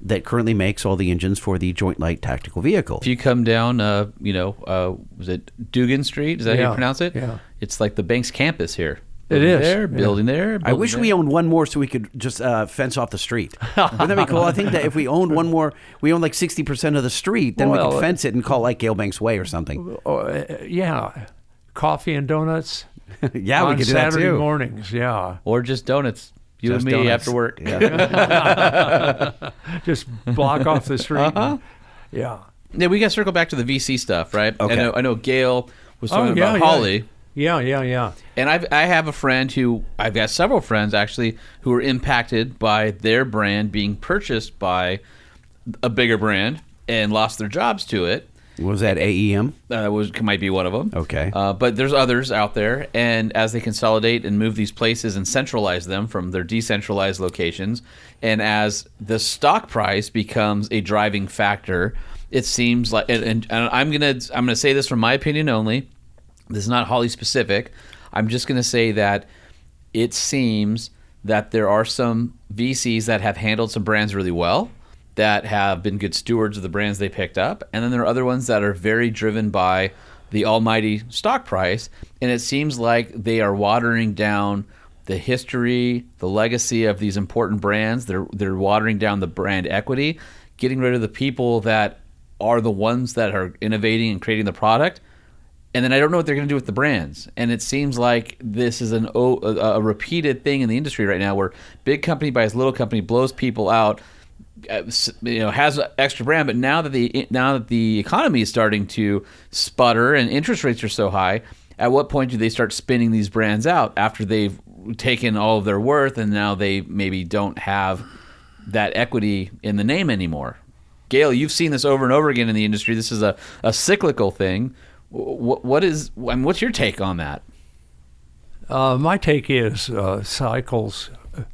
that currently makes all the engines for the Joint Light Tactical Vehicle. If you come down, was it Dugan Street? Is that how you pronounce it? Yeah. It's like the Banks campus here. It is. Building there. I wish we owned one more so we could just fence off the street. Wouldn't that be cool? I think that if we owned one more, we own like 60% of the street, then we could fence it and call like Gale Banks Way or something. Yeah. Coffee and donuts. Yeah, on we could do Saturday that too. mornings, yeah. Or just donuts. You Just and me donuts. after work. Yeah. Just block off the street. Yeah. Yeah, we got to circle back to the VC stuff, right? Okay. I know Gale was talking yeah, about yeah. Holly. Yeah. And I have a friend I've got several friends actually who were impacted by their brand being purchased by a bigger brand and lost their jobs to it. Was that AEM? Might be one of them. Okay. But there's others out there, and as they consolidate and move these places and centralize them from their decentralized locations, and as the stock price becomes a driving factor, it seems like, and I'm gonna say this from my opinion only. This is not Holly specific. I'm just gonna say that it seems that there are some VCs that have handled some brands really well, that have been good stewards of the brands they picked up. And then there are other ones that are very driven by the almighty stock price. And it seems like they are watering down the history, the legacy of these important brands. They're watering down the brand equity, getting rid of the people that are the ones that are innovating and creating the product. And then I don't know what they're going to do with the brands. And it seems like this is a repeated thing in the industry right now where big company buys little company, blows people out, has an extra brand, but now that the economy is starting to sputter and interest rates are so high, at what point do they start spinning these brands out after they've taken all of their worth and now they maybe don't have that equity in the name anymore? Gale, you've seen this over and over again in the industry. This is a cyclical thing. What's your take on that? My take is cycles.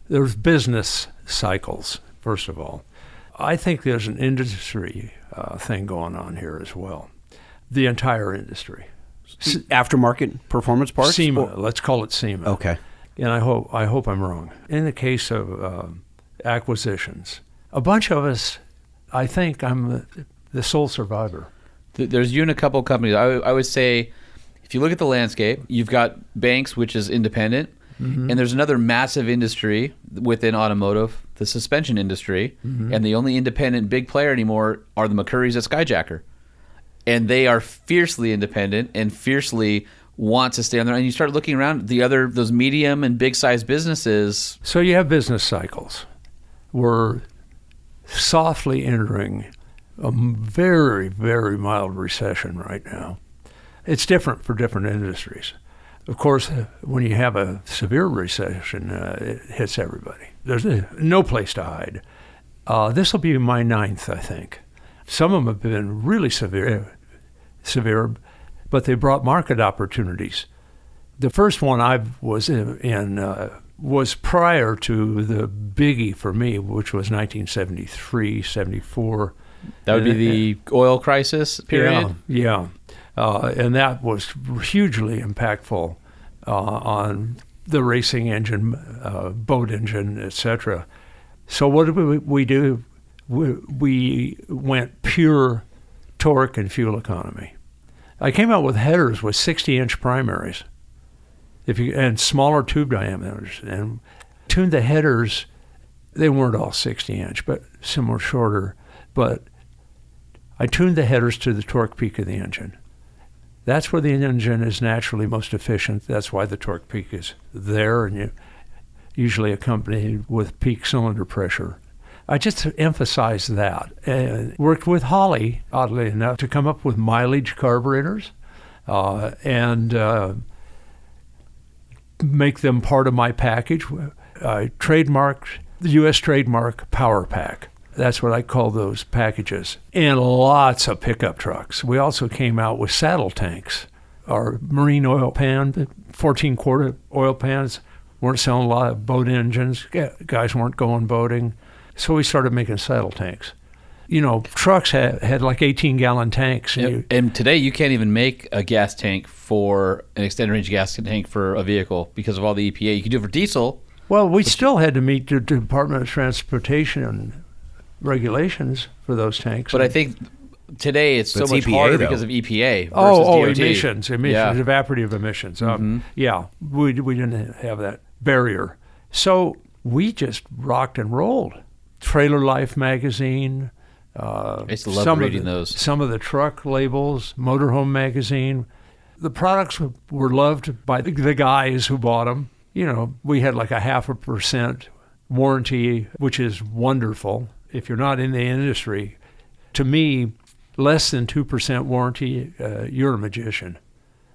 There's business cycles, first of all. I think there's an industry thing going on here as well. The entire industry. Aftermarket performance parts? SEMA, let's call it SEMA. Okay. And I hope I'm wrong. In the case of acquisitions, a bunch of us, I think I'm the sole survivor. There's you and a couple of companies. I would say, if you look at the landscape, you've got Banks, which is independent, and there's another massive industry within automotive, the suspension industry, and the only independent big player anymore are the McCurrys at Skyjacker. And they are fiercely independent and fiercely want to stay on there. And you start looking around those medium and big sized businesses. So you have business cycles. We're softly entering a very, very mild recession right now. It's different for different industries. Of course, when you have a severe recession, it hits everybody. There's no place to hide. This will be my 9th, I think. Some of them have been really severe, but they brought market opportunities. The first one I was in was prior to the biggie for me, which was 1973, 74. That would be the oil crisis period? Yeah. And that was hugely impactful on the racing engine, boat engine, etc. So what did we do? We went pure torque and fuel economy. I came out with headers with 60-inch primaries, and smaller tube diameters, and tuned the headers. They weren't all 60-inch, but some were shorter. But I tuned the headers to the torque peak of the engine. That's where the engine is naturally most efficient. That's why the torque peak is there, and usually accompanied with peak cylinder pressure. I just emphasized that. And worked with Holley, oddly enough, to come up with mileage carburetors and make them part of my package. I trademarked the U.S. trademark Power Pack. That's what I call those packages. And lots of pickup trucks. We also came out with saddle tanks. Our marine oil pan, 14-quart oil pans, weren't selling a lot of boat engines. Guys weren't going boating. So we started making saddle tanks. You know, trucks had like 18-gallon tanks. And today you can't even make a gas tank for an extended range gas tank for a vehicle because of all the EPA. You can do it for diesel. Well, we still had to meet the Department of Transportation regulations for those tanks. But I think today it's so much EPA, harder though. because of EPA versus DOT. Emissions, Yeah. evaporative emissions. Yeah, we didn't have that barrier. So we just rocked and rolled. Trailer Life magazine. I used to love reading those. Some of the truck labels, Motorhome magazine. The products were loved by the guys who bought them. You know, we had like a 0.5% warranty, which is wonderful. If you're not in the industry, to me, less than 2% warranty, you're a magician,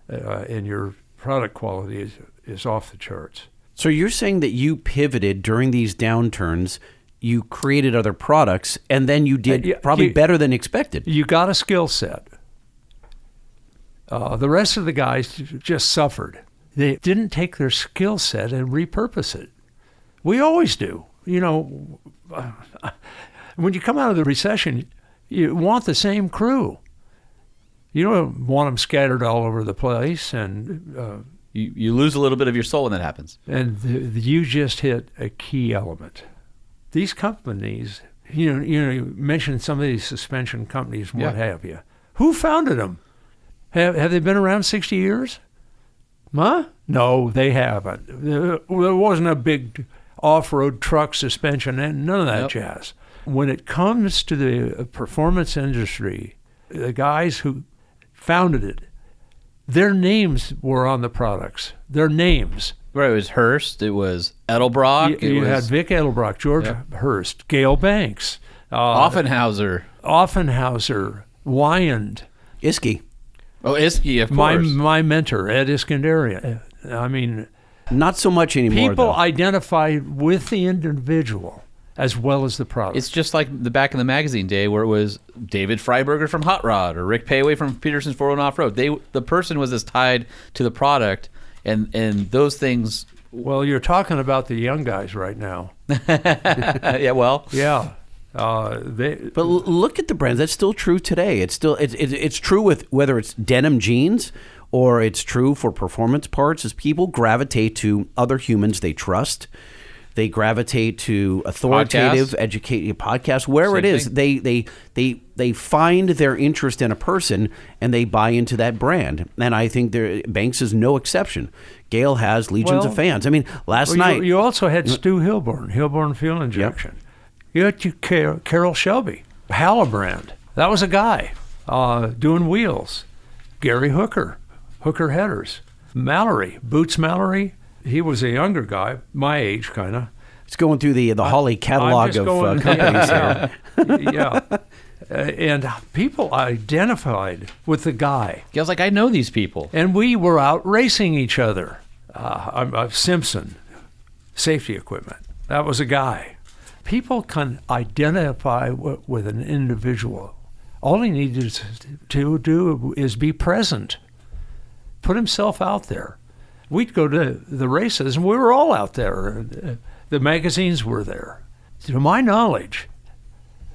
and your product quality is off the charts. So you're saying that you pivoted during these downturns, you created other products, and then you did probably better than expected. You got a skill set. The rest of the guys just suffered. They didn't take their skill set and repurpose it. We always do. You know, when you come out of the recession, you want the same crew. You don't want them scattered all over the place, and You lose a little bit of your soul when that happens. And you just hit a key element. These companies, you mentioned some of these suspension companies, and what have you. Who founded them? Have they been around 60 years? Huh? No, they haven't. There wasn't a big off-road truck suspension and none of that jazz. When it comes to the performance industry, the guys who founded it, their names were on the products. Their names. Right, it was Hearst, it was Edelbrock. You had Vic Edelbrock, George Hearst, Gale Banks. Offenhauser, Wyand. Iskey. Oh, Iskey, of course. My mentor, Ed Iskandarian. I mean, not so much anymore. People though. identify with the individual as well as the product. It's just like the back in the magazine day where it was David Freiberger from Hot Rod or Rick Payway from Peterson's 401 Off-Road. The person was as tied to the product, and those things. Well, you're talking about the young guys right now. Yeah, well. Yeah. But look at the brands. That's still true today. It's true with whether it's denim jeans or it's true for performance parts. As people gravitate to other humans they trust, they gravitate to authoritative, educated podcasts. Wherever it is, they find their interest in a person and they buy into that brand. And I think Banks is no exception. Gale has legions of fans. I mean, last night you also had Stu Hilborn Fuel Injection. You had Carroll Shelby, Hallebrand. That was a guy doing wheels. Gary Hooker headers. Mallory, Boots Mallory. He was a younger guy, my age kind of. It's going through the Holley catalog of companies here. Yeah. And people identified with the guy. I was like, I know these people. And we were out racing each other. Simpson, safety equipment. That was a guy. People can identify with an individual. All he needs to do is be present, put himself out there. We'd go to the races, and we were all out there. The magazines were there. To my knowledge,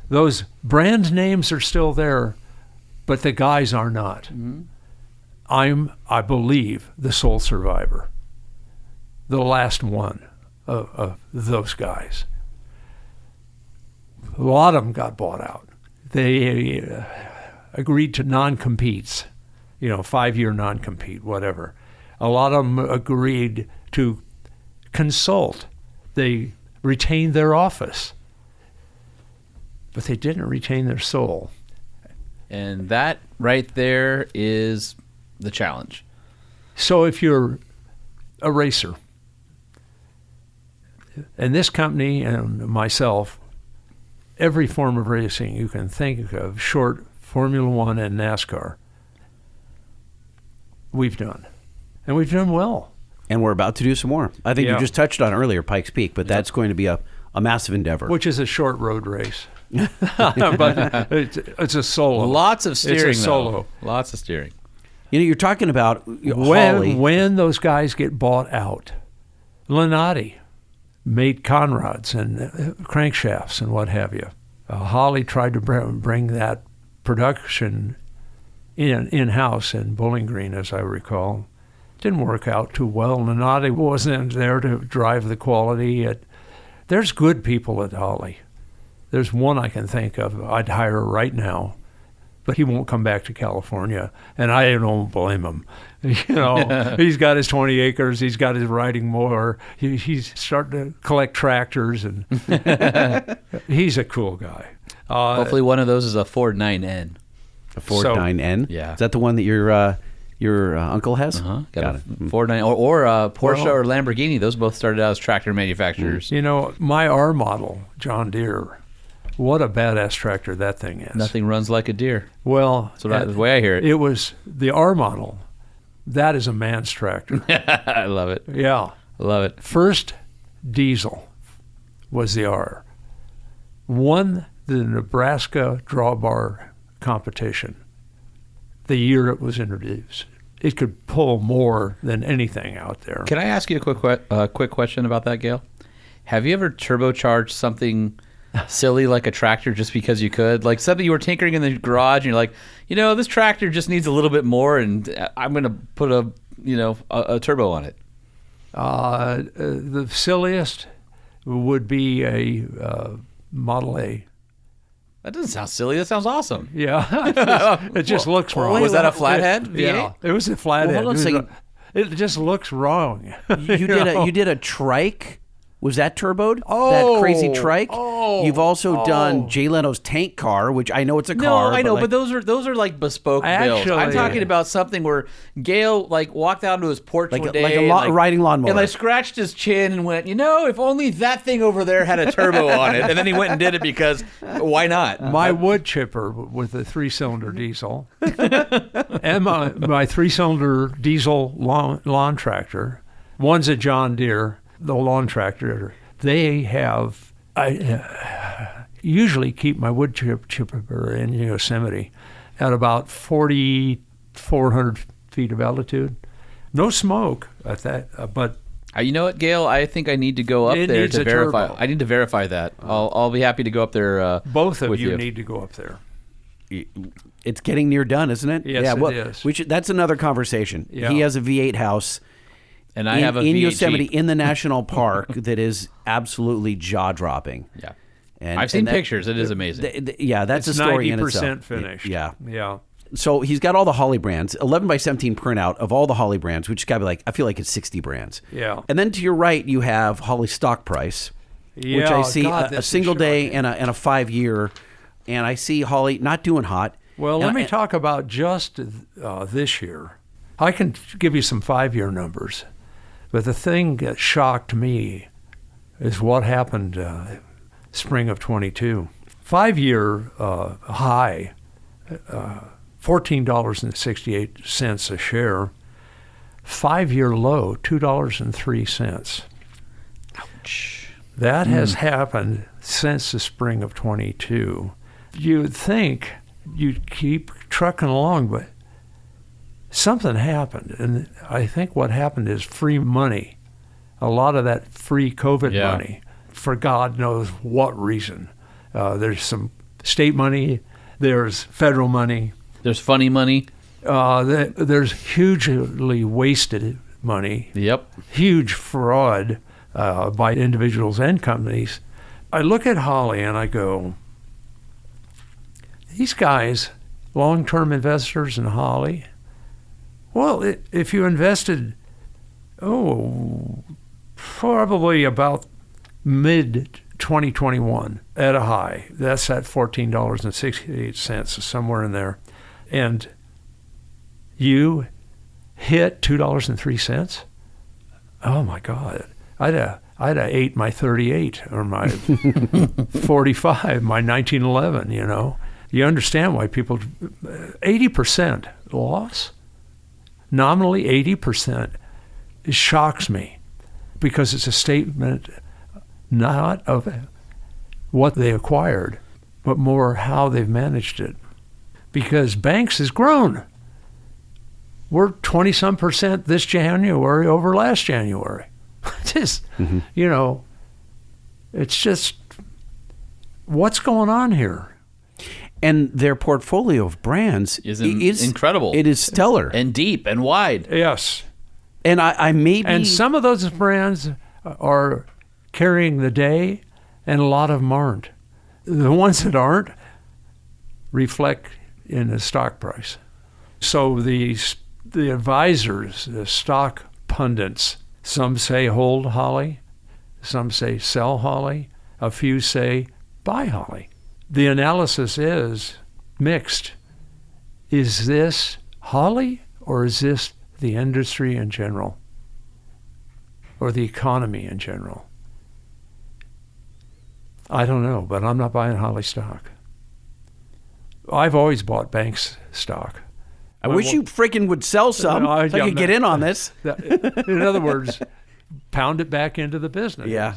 those brand names are still there, but the guys are not. Mm-hmm. I believe, the sole survivor, the last one of those guys. A lot of them got bought out. They agreed to non-competes. 5-year non-compete, whatever. A lot of them agreed to consult. They retained their office, but they didn't retain their soul. And that right there is the challenge. So if you're a racer, and this company and myself, every form of racing you can think of, short Formula One and NASCAR, we've done. And we've done well. And we're about to do some more. I think Yeah. you just touched on earlier Pikes Peak, but that's going to be a massive endeavor. Which is a short road race. But it's a solo. Lots of steering, It's a solo. though. Lots of steering. You're talking about Holly. When those guys get bought out, Lenati made conrods and crankshafts and what have you. Holly tried to bring that production in-house in Bowling Green, as I recall. Didn't work out too well. Lenati wasn't there to drive the quality. There's good people at Holly. There's one I can think of I'd hire right now, but he won't come back to California, and I don't blame him. He's got his 20 acres. He's got his riding mower. He's starting to collect tractors, and he's a cool guy. Hopefully one of those is a Ford 9N. A Ford 9N? Yeah. Is that the one that your uncle has? Uh-huh. Got it. Ford 9 or Porsche or Lamborghini. Those both started out as tractor manufacturers. My R model, John Deere, what a badass tractor that thing is. Nothing runs like a deer. Well, That's the way I hear it. It was the R model. That is a man's tractor. I love it. Yeah. I love it. First diesel was the R. Won the Nebraska drawbar competition the year it was introduced. It could pull more than anything out there. Can I ask you a quick question about that, Gale? Have you ever turbocharged something silly like a tractor just because you could? Like something you were tinkering in the garage and you're like, this tractor just needs a little bit more and I'm going to put a turbo on it. The silliest would be a Model A. That doesn't sound silly. That sounds awesome. Yeah. It just looks wrong. Was that a flathead V8? Yeah. It was a flathead. Well, hold on a second. It just looks wrong. You did a trike. Was that turboed? Oh, that crazy trike? oh, You've also oh. done Jay Leno's tank car, which I know it's a car. No, I know, like, but those are like bespoke builds. I'm Actually- talking about something where Gale walked out into his porch like one a day, riding lawnmower. and scratched his chin and went, if only that thing over there had a turbo on it. And then he went and did it because why not? My wood chipper with a 3-cylinder diesel and my 3-cylinder diesel lawn tractor. One's a John Deere, the lawn tractor. They have, I usually keep my wood chipper in Yosemite at about 4,400 feet of altitude. No smoke at that, but You know what, Gale? I think I need to go up It there needs to a verify. turbo. I need to verify that. I'll be happy to go up there. both of with you need to go up there. it's getting near done, isn't it? Yes, yeah, it is. That's another conversation. Yeah. He has a V8 house. And I have a in V8 Yosemite Jeep. in the national park that is absolutely jaw dropping. Yeah. And I've seen that- pictures. It is amazing. That's It's a story in 90% itself. finished. Yeah. Yeah. So he's got all the Holley brands, 11x17 printout of all the Holley brands, which got to be I feel like it's 60 brands. Yeah. And then to your right, you have Holley stock price, which Yeah, I see God, a this is single day shocking. and a 5-year, and I see Holley not doing hot. Well, And let me I- talk about just this year. I can give you some 5-year numbers, but the thing that shocked me is what happened spring of 22. 5-year high, $14.68 a share. 5-year low, $2.03. Ouch. That has happened since the spring of 22. You'd think you'd keep trucking along, but something happened. And I think what happened is free money. A lot of that free COVID Yeah. money, for God knows what reason. There's some state money, there's federal money, There's funny money. there's hugely wasted money. Yep. Huge fraud by individuals and companies. I look at Holley and I go, these guys, long-term investors in Holley, Well, if you invested, probably about mid-2021 at a high, that's at $14.68, somewhere in there, and you hit $2.03, oh my God, I'd have ate my 38 or my 45, my 1911, you know. You understand why people, 80% loss, nominally 80%, it shocks me because it's a statement not of what they acquired, but more how they've managed it. Because Banks has grown. We're 20-some% this January over last January. Just, you know, it's just, what's going on here? And their portfolio of brands is incredible. It is stellar. And deep and wide. Yes. And I maybe... And some of those brands are carrying the day, and a lot of them aren't. The ones that aren't reflect in the stock price. So the advisors, the stock pundits, some say hold Holly, some say sell Holly, a few say buy Holly. The analysis is mixed. Is this Holly or is this the industry in general or the economy in general? I don't know, but I'm not buying Holly stock. I've always bought Banks stock. I wish you freaking would sell some so I could get in on this. In other words, pound it back into the business. Yeah.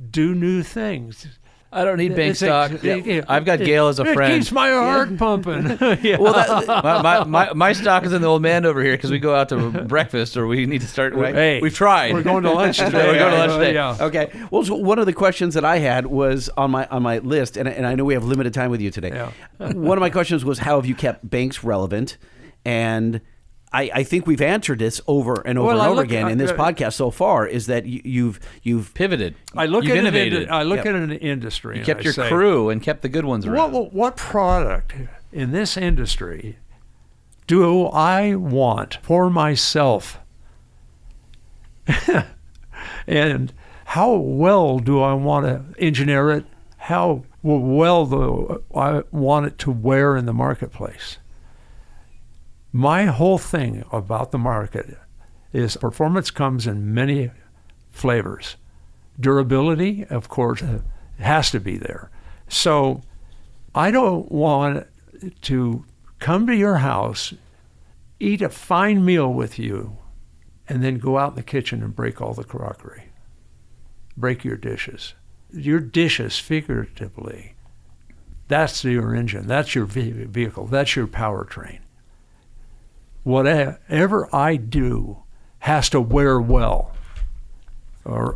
Do new things. I don't need bank stock. I've got Gale as a friend. It keeps my heart pumping. Yeah. Well, my stock is in the old man over here because we go out to breakfast or we need to start. Hey, we've tried. We're going to lunch today. We're going to lunch today. Yeah. Okay. Well, so one of the questions that I had was on my list, and I know we have limited time with you today. Yeah. One of my questions was, how have you kept Banks relevant? And I think we've answered this over and over again in this podcast so far, is that you've pivoted. You've innovated. I look at an industry. You kept your crew and kept the good ones around. What product in this industry do I want for myself? And how well do I want to engineer it? How well do I want it to wear in the marketplace? My whole thing about the market is performance comes in many flavors. Durability, of course, has to be there. So I don't want to come to your house, eat a fine meal with you, and then go out in the kitchen and break all the crockery. Break your dishes. Your dishes, figuratively, that's your engine, that's your vehicle, that's your powertrain. Whatever I do has to wear well, or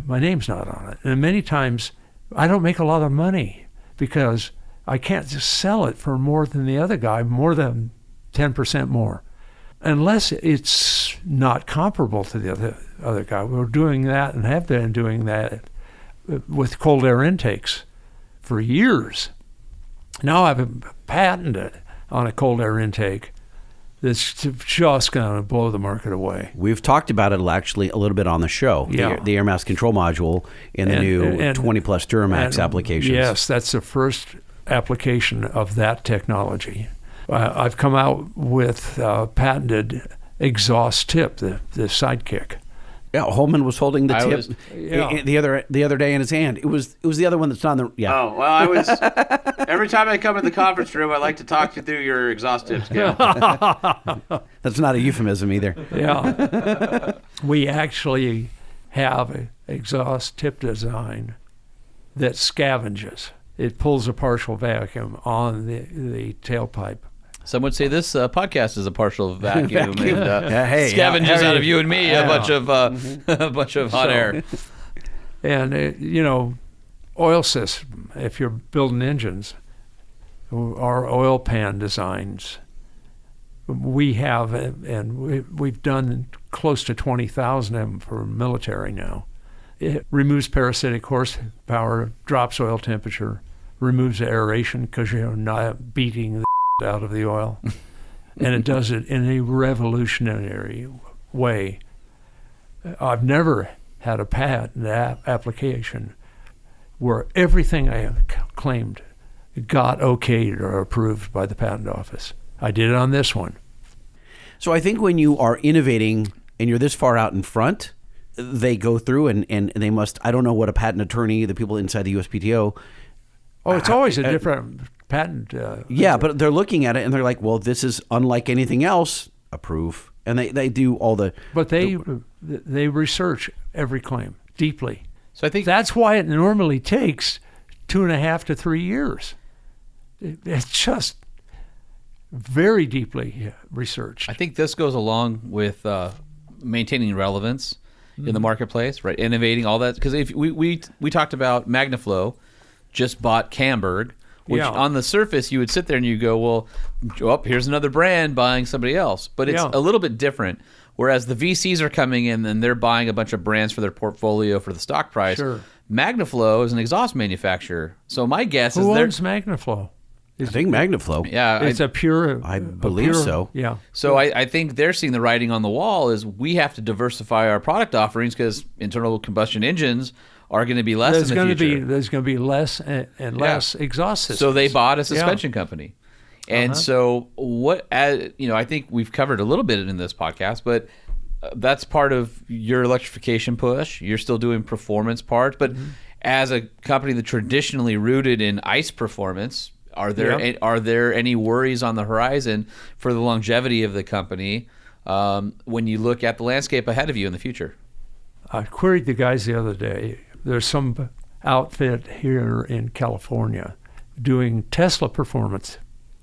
my name's not on it. And many times I don't make a lot of money because I can't just sell it for more than the other guy, more than 10% more, unless it's not comparable to the other guy. We're doing that and have been doing that with cold air intakes for years. Now I've patented on a cold air intake that's just going to blow the market away. We've talked about it actually a little bit on the show, the air mass control module in the new 20-plus Duramax applications. Yes, that's the first application of that technology. I've come out with patented exhaust tip, the Sidekick. Yeah, Holman was holding the tip the other day in his hand. It was the other one that's on the Oh well, I was. Every time I come in the conference room, I like to talk you through your exhaust tips. That's not a euphemism either. Yeah, we actually have an exhaust tip design that scavenges. It pulls a partial vacuum on the tailpipe. Some would say this podcast is a partial vacuum. And, scavenges out of you and me a bunch of hot air. And oil system. If you're building engines, our oil pan designs, we have, and we've done close to 20,000 of them for military now. It removes parasitic horsepower, drops oil temperature, removes aeration because you're not beating the out of the oil. and it does it in a revolutionary way. I've never had a patent application where everything I have claimed got okayed or approved by the patent office. I did it on this one. So I think when you are innovating and you're this far out in front, they go through and they must, I don't know what a patent attorney, the people inside the USPTO. Oh, it's always a different patent. Yeah, but they're looking at it and they're like, well, this is unlike anything else. Approve. And they do all the... But they research every claim deeply. So I think that's why it normally takes 2.5 to 3 years. It's just very deeply researched. I think this goes along with maintaining relevance in the marketplace, right? Innovating, all that. Because if we talked about MagnaFlow, just bought Camberg, which on the surface you would sit there and you go, well, here's another brand buying somebody else. But it's a little bit different. Whereas the VCs are coming in and they're buying a bunch of brands for their portfolio for the stock price. Sure. MagnaFlow is an exhaust manufacturer. So my guess is who owns MagnaFlow? I think MagnaFlow. Yeah, it's a pure. I believe so. Yeah. So I think they're seeing the writing on the wall is we have to diversify our product offerings because internal combustion engines are going to be less in the future. There's going to be less and less exhaust systems. So they bought a suspension company. And so I think we've covered a little bit in this podcast, but that's part of your electrification push. You're still doing performance parts, but as a company that traditionally rooted in ICE performance, are there any worries on the horizon for the longevity of the company when you look at the landscape ahead of you in the future? I queried the guys the other day. There's some outfit here in California doing Tesla performance.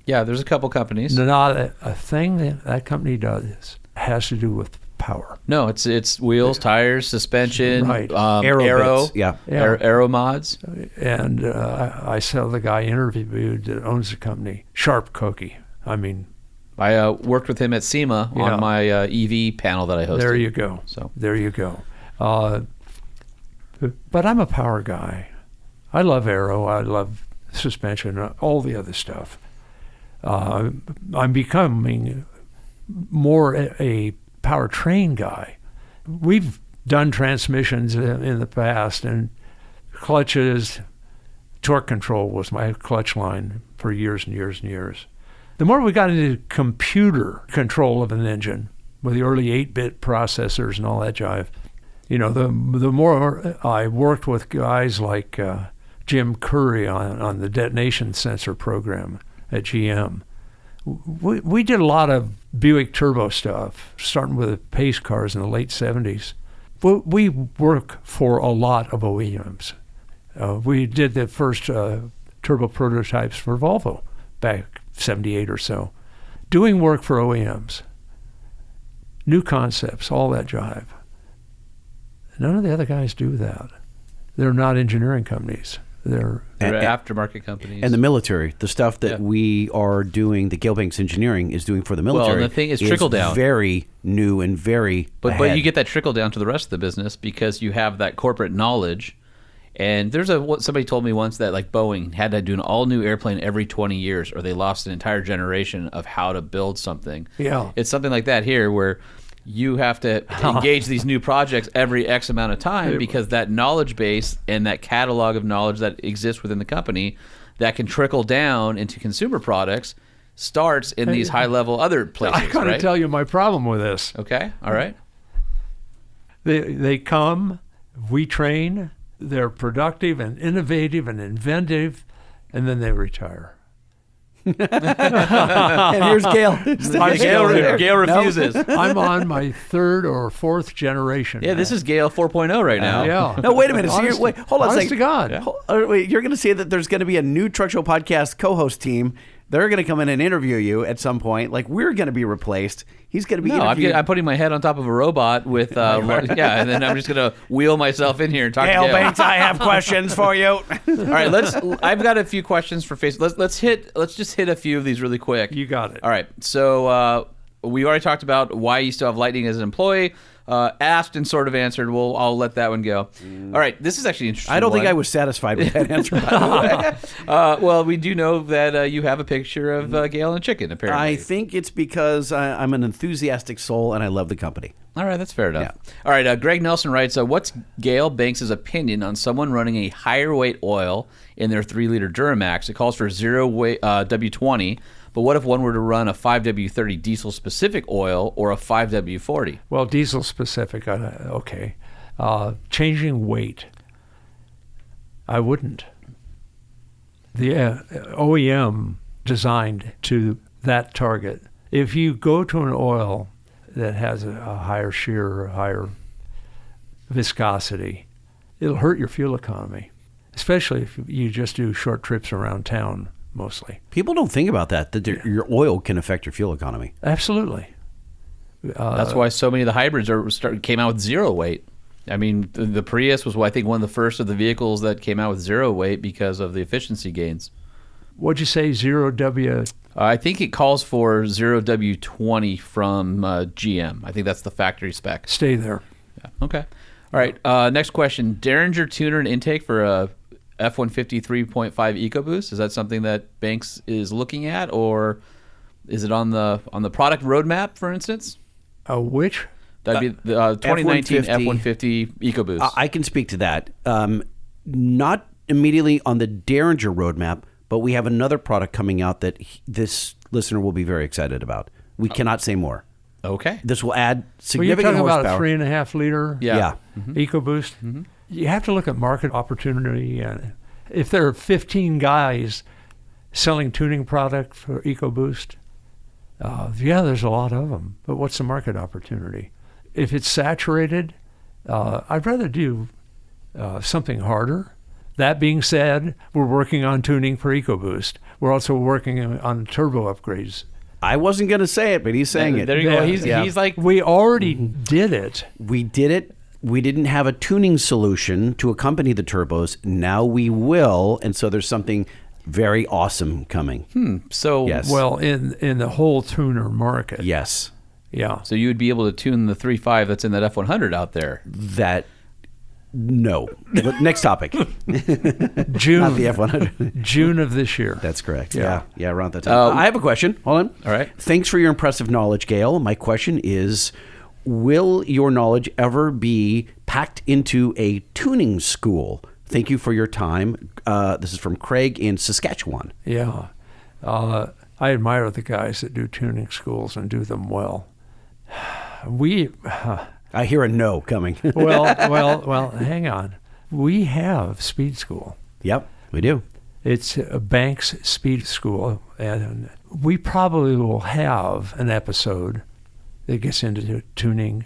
Yeah, there's a couple companies. Not a thing that company does has to do with power. No, it's wheels, tires, suspension, right. Aero bits. Aero mods. And I saw the guy interviewed that owns the company, Sharp Cookie. I mean, I worked with him at SEMA on my EV panel that I hosted. There you go. So there you go. But I'm a power guy. I love aero. I love suspension. All the other stuff. I'm becoming more a powertrain guy. We've done transmissions in the past, and clutches, torque control was my clutch line for years and years and years. The more we got into computer control of an engine with the early 8-bit processors and all that jive, the more I worked with guys like Jim Curry on the detonation sensor program at GM. We did a lot of Buick turbo stuff, starting with the pace cars in the late 70s. We work for a lot of OEMs. We did the first turbo prototypes for Volvo back 78 or so. Doing work for OEMs, new concepts, all that jive. None of the other guys do that. They're not engineering companies. They're aftermarket companies. And the military, the stuff that we are doing, the Gale Banks Engineering is doing for the military. Well, and the thing is trickle down. Very new and very But you get that trickle down to the rest of the business because you have that corporate knowledge. And there's somebody told me once that like Boeing had to do an all new airplane every 20 years or they lost an entire generation of how to build something. Yeah. It's something like that here where you have to engage these new projects every X amount of time because that knowledge base and that catalog of knowledge that exists within the company that can trickle down into consumer products starts in these high-level other places. I got to tell you my problem with this. Okay, all right. They come, we train, they're productive and innovative and inventive, and then they retire. And here's Gale. Gale refuses. I'm on my 3rd or 4th generation. Yeah, this is Gale 4.0 right now. Yeah. No, wait a minute. So hold on a second. Honest to God. Wait, you're going to say that there's going to be a new Truck Show Podcast co-host team. They're going to come in and interview you at some point. Like, we're going to be replaced. He's going to be interviewed. I'm putting my head on top of a robot with, and then I'm just going to wheel myself in here and talk to Gale Gale. Banks, I have questions for you. All right, I've got a few questions for Facebook. Let's just hit a few of these really quick. You got it. All right, so we already talked about why you still have Lightning as an employee. Asked and sort of answered. I'll let that one go. All right, this is actually interesting. I don't think I was satisfied with that answer, by the way. Well, we do know that you have a picture of Gale and Chicken, apparently. I think it's because I'm an enthusiastic soul and I love the company. All right, that's fair enough. All right, Greg Nelson writes, what's Gale Banks' opinion on someone running a higher weight oil in their 3-liter Duramax? It calls for 0 weight, W20, but what if one were to run a 5W30 diesel-specific oil or a 5W40? Well, diesel-specific, okay. Changing weight, I wouldn't. The OEM designed to that target. If you go to an oil that has a higher shear or a higher viscosity, it'll hurt your fuel economy, especially if you just do short trips around town mostly. People don't think about that your oil can affect your fuel economy. Absolutely. That's why so many of the hybrids came out with 0 weight. I mean, the Prius was, I think, one of the first of the vehicles that came out with 0 weight because of the efficiency gains. What'd you say, 0W? I think it calls for 0W20 from GM. I think that's the factory spec. Stay there. Yeah. Okay. All right. Next question. Derringer tuner and intake for a F-150 3.5 EcoBoost. Is that something that Banks is looking at, or is it on the product roadmap, for instance? Which? That'd be the 2019 F-150 EcoBoost. I can speak to that. Not immediately on the Derringer roadmap, but we have another product coming out that this listener will be very excited about. We cannot say more. Okay. This will add Well, significant you're talking horsepower. about a 3.5 liter Yeah. EcoBoost. Mm-hmm. You have to look at market opportunity. And if there are 15 guys selling tuning product for EcoBoost, there's a lot of them. But what's the market opportunity? If it's saturated, I'd rather do something harder. That being said, we're working on tuning for EcoBoost. We're also working on turbo upgrades. I wasn't going to say it, but he's saying it. There you go. He's like, we already did it. We did it. We didn't have a tuning solution to accompany the turbos. Now we will, and so there's something very awesome coming. So yes. Well, in the whole tuner market. Yes. Yeah. So you would be able to tune the 3.5 that's in that F100 out there. No. But next topic. June. Not the F100. June of this year. That's correct. Yeah, around that time. I have a question. Hold on. All right. Thanks for your impressive knowledge, Gale. My question is, will your knowledge ever be packed into a tuning school? Thank you for your time. This is from Craig in Saskatchewan. Yeah. I admire the guys that do tuning schools and do them well. I hear a no coming. well, hang on. We have speed school. Yep, we do. It's a Banks Speed School, and we probably will have an episode that gets into tuning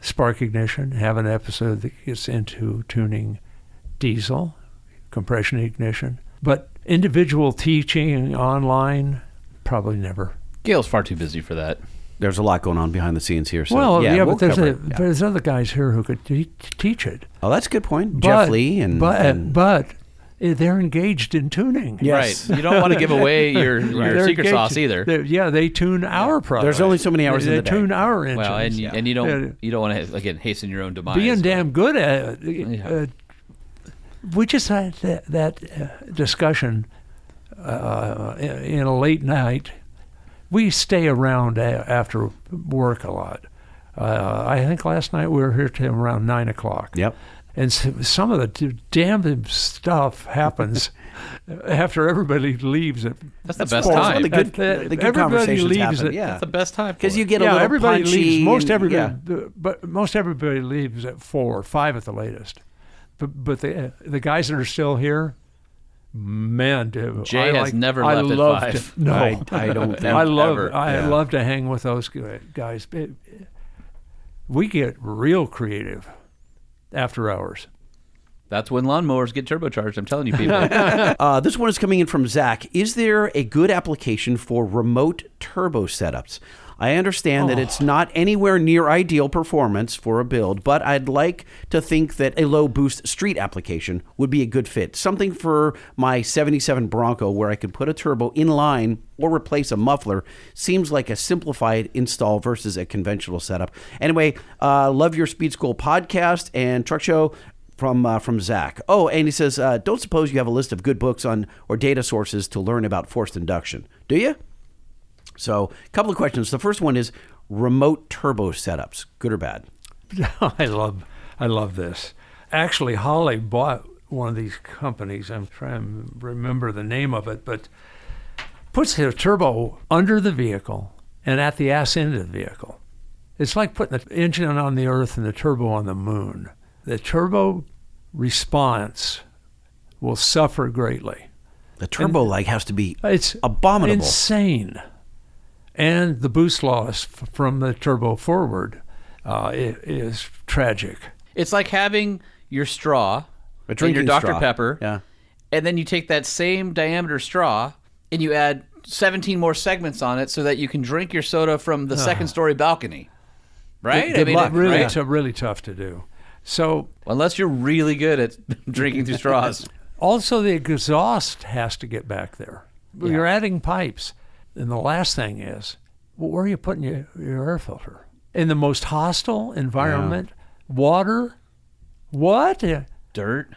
spark ignition, have an episode that gets into tuning diesel, compression ignition. But individual teaching online, probably never. Gale's far too busy for that. There's a lot going on behind the scenes here. So Well, we'll but there's cover it. Yeah. there's other guys here who could teach it. Oh, that's a good point. Jeff Lee but they're engaged in tuning. Yes. Right. You don't want to give away your They're secret engaged. sauce either. They tune our product. There's only so many hours in They the day. tune our engines. Well, and you don't want to again hasten your own demise. Being damn good at it. We just had that discussion in a late night. We stay around after work a lot. I think last night we were here till around 9 o'clock. Yep. And some of the damn stuff happens after everybody leaves. That's the best cool. time. The good everybody conversations leaves happen. it. Yeah. That's the best time. Because you it. get a little everybody punchy. leaves. Most and- everybody, yeah. but most everybody leaves at 4 or 5 at the latest. But the guys that are still here, man, dude, Jay has never left at 5. No, I don't think I ever. love to hang with those guys. We get real creative after hours. That's when lawnmowers get turbocharged. I'm telling you, people. This one is coming in from Zach. Is there a good application for remote turbo setups? I understand that it's not anywhere near ideal performance for a build, but I'd like to think that a low boost street application would be a good fit. Something for my 77 Bronco where I could put a turbo in line or replace a muffler seems like a simplified install versus a conventional setup. Anyway, love your Speed School podcast and truck show. From Zach. Oh, and he says, don't suppose you have a list of good books on or data sources to learn about forced induction, do you? So, a couple of questions. The first one is remote turbo setups, good or bad? I love this. Actually, Holly bought one of these companies. I'm trying to remember the name of it, but puts the turbo under the vehicle and at the ass end of the vehicle. It's like putting the engine on the earth and the turbo on the moon. The turbo response will suffer greatly. The turbo lag has to be it's abominable. Insane. And the boost loss from the turbo forward is tragic. It's like having your straw and your Dr. Pepper, and then you take that same diameter straw and you add 17 more segments on it so that you can drink your soda from the second story balcony. Right? Good luck. Really tough to do. So unless you're really good at drinking through straws. Also, the exhaust has to get back there. Yeah. You're adding pipes. And the last thing is, where are you putting your air filter? In the most hostile environment, water, what? Dirt.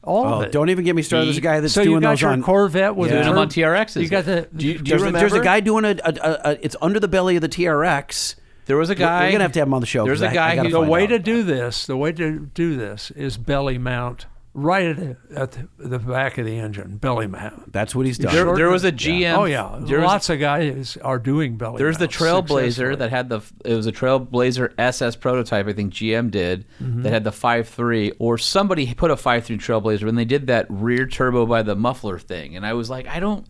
All of it. Don't even get me started. There's a guy that's doing those on Corvette with doing them on TRXs. You got the. Do you remember? There's a guy doing it's under the belly of the TRX. There was a guy. We're gonna have to have him on the show. There's a guy who. The way to do this is belly mount right at the back of the engine. Belly mount. That's what he's done. There was a GM. Yeah. Oh yeah, lots of guys are doing belly. There's the Trailblazer that had it was a Trailblazer SS prototype. I think GM did that had the 5.3, or somebody put a 5.3 Trailblazer, and they did that rear turbo by the muffler thing, and I was like, it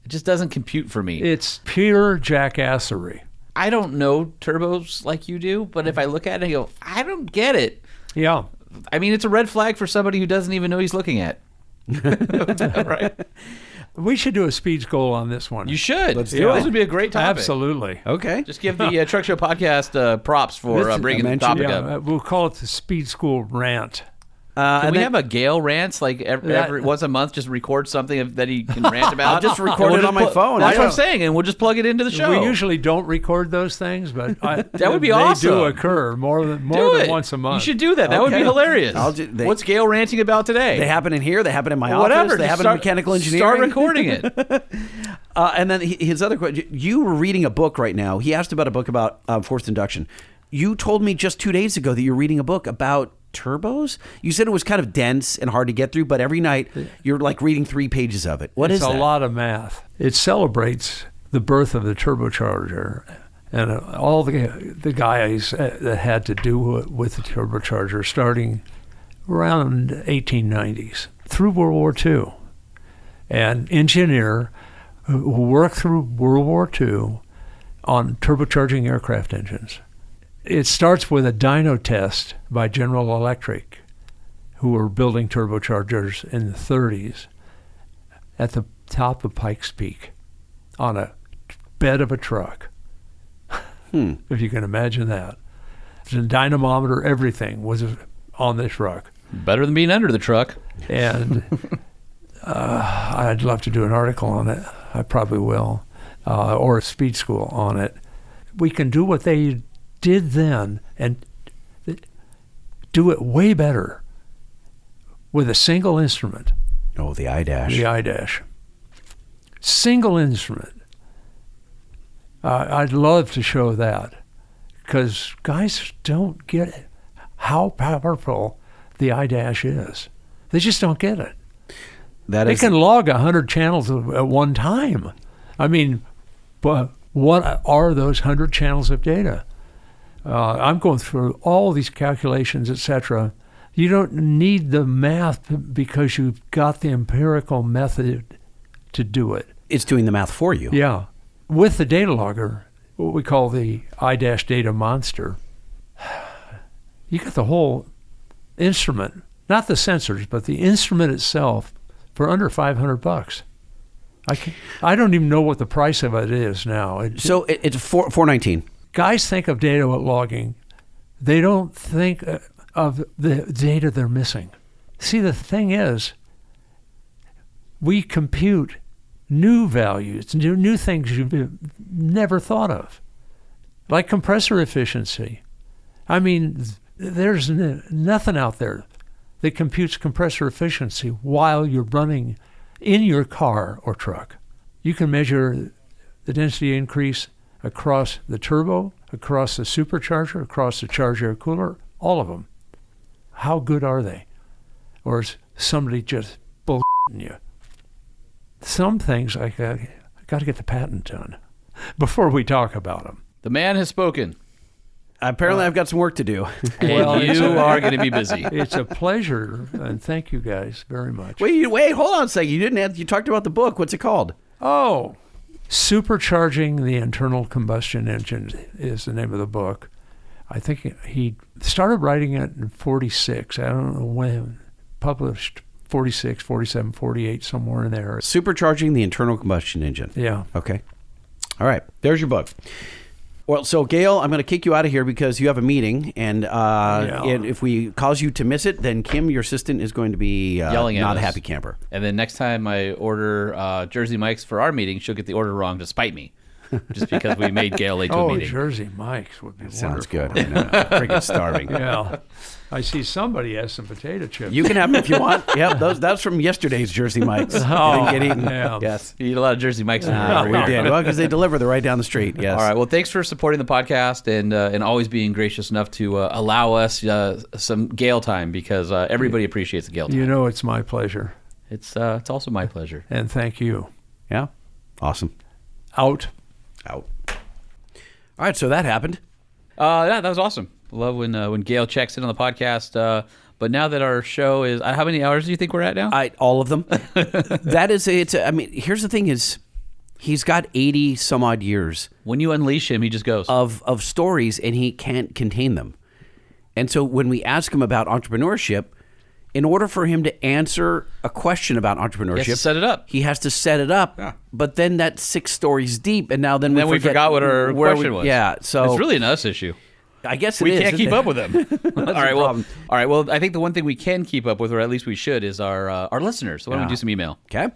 just doesn't compute for me. It's pure jackassery. I don't know turbos like you do, but if I look at it, I go, I don't get it. Yeah. I mean, it's a red flag for somebody who doesn't even know he's looking at. Right? We should do a speed goal on this one. You should. Let's do it. This would be a great topic. Absolutely. Okay. Just give the Truck Show Podcast props for bringing the topic up. We'll call it the Speed School Rant. Can we have a Gale rants like every once a month? Just record something that he can rant about. I'll just record it on my phone. That's what I'm saying, and we'll just plug it into the show. We usually don't record those things, but that would be awesome. They do occur more than once a month. You should do that. That would be hilarious. What's Gale ranting about today? They happen in here. They happen in my office. Whatever. They happen in mechanical engineering. Start recording it. And then his other question: you were reading a book right now. He asked about a book about forced induction. You told me just 2 days ago that you're reading a book about turbos. You said it was kind of dense and hard to get through, but every night you're like reading 3 pages of it. What is that? It's a lot of math. It celebrates the birth of the turbocharger and all the guys that had to do with the turbocharger starting around 1890s through World War II. An engineer who worked through World War II on turbocharging aircraft engines. It starts with a dyno test by General Electric, who were building turbochargers in the 30s at the top of Pikes Peak on a bed of a truck. If you can imagine that. The dynamometer, everything was on the truck. Better than being under the truck. And I'd love to do an article on it. I probably will. Or a speed school on it. We can do what they did then and do it way better with a single instrument. Oh, the iDash. The iDash. Single instrument. I'd love to show that because guys don't get it, how powerful the iDash is. They just don't get it. They can log 100 channels at one time. I mean, but what are those 100 channels of data? I'm going through all these calculations, etc. You don't need the math because you've got the empirical method to do it. It's doing the math for you. Yeah. With the data logger, what we call the iDash data monster, you get the whole instrument, not the sensors, but the instrument itself for under $500. I don't even know what the price of it is now. It's $419. Guys think of data logging. They don't think of the data they're missing. See, the thing is, we compute new values, new things you've never thought of, like compressor efficiency. I mean, there's nothing out there that computes compressor efficiency while you're running in your car or truck. You can measure the density increase across the turbo, across the supercharger, across the charge air cooler, all of them. How good are they? Or is somebody just bullshitting you? Some things I got to get the patent done before we talk about them. The man has spoken. Apparently, I've got some work to do. And you are going to be busy. It's a pleasure, and thank you guys very much. Wait, hold on a second. You talked about the book. What's it called? Oh, Supercharging the Internal Combustion Engine is the name of the book. I think he started writing it in 46. I don't know when. Published 46, 47, 48, somewhere in there. Supercharging the Internal Combustion Engine. Yeah. Okay. All right. There's your book. Well, so Gale, I'm going to kick you out of here because you have a meeting, and if we cause you to miss it, then Kim, your assistant, is going to be yelling at not us. a happy camper. And then next time I order Jersey Mike's for our meeting, she'll get the order wrong to spite me, just because we made Gale late to a meeting. Jersey Mike's would be Sounds wonderful. good. I'm freaking starving. Yeah. I see somebody has some potato chips. You can have them if you want. Yep, that's from yesterday's Jersey Mike's. Oh, didn't get eaten. yeah. Yes. You eat a lot of Jersey Mike's. We did. Well, because they deliver. They're right down the street. Yes. All right. Well, thanks for supporting the podcast and always being gracious enough to allow us some Gale time, because everybody appreciates the Gale time. You know, it's my pleasure. It's also my pleasure. And thank you. Yeah. Awesome. Out. All right. So that happened. Yeah, that was awesome. Love when Gale checks in on the podcast. But now that our show is, how many hours do you think we're at now? All of them. I mean, here's the thing is, he's got 80 some odd years. When you unleash him, he just goes. Of stories, and he can't contain them. And so when we ask him about entrepreneurship, in order for him to answer a question about entrepreneurship, he has to set it up. He has to set it up. Yeah. But then that's 6 stories deep, and now then we forgot what our question was. Yeah, so it's really an us issue. I guess we can't keep up with them. All right. problem. All right. Well, I think the one thing we can keep up with, or at least we should, is our listeners. So why don't we do some email? Okay.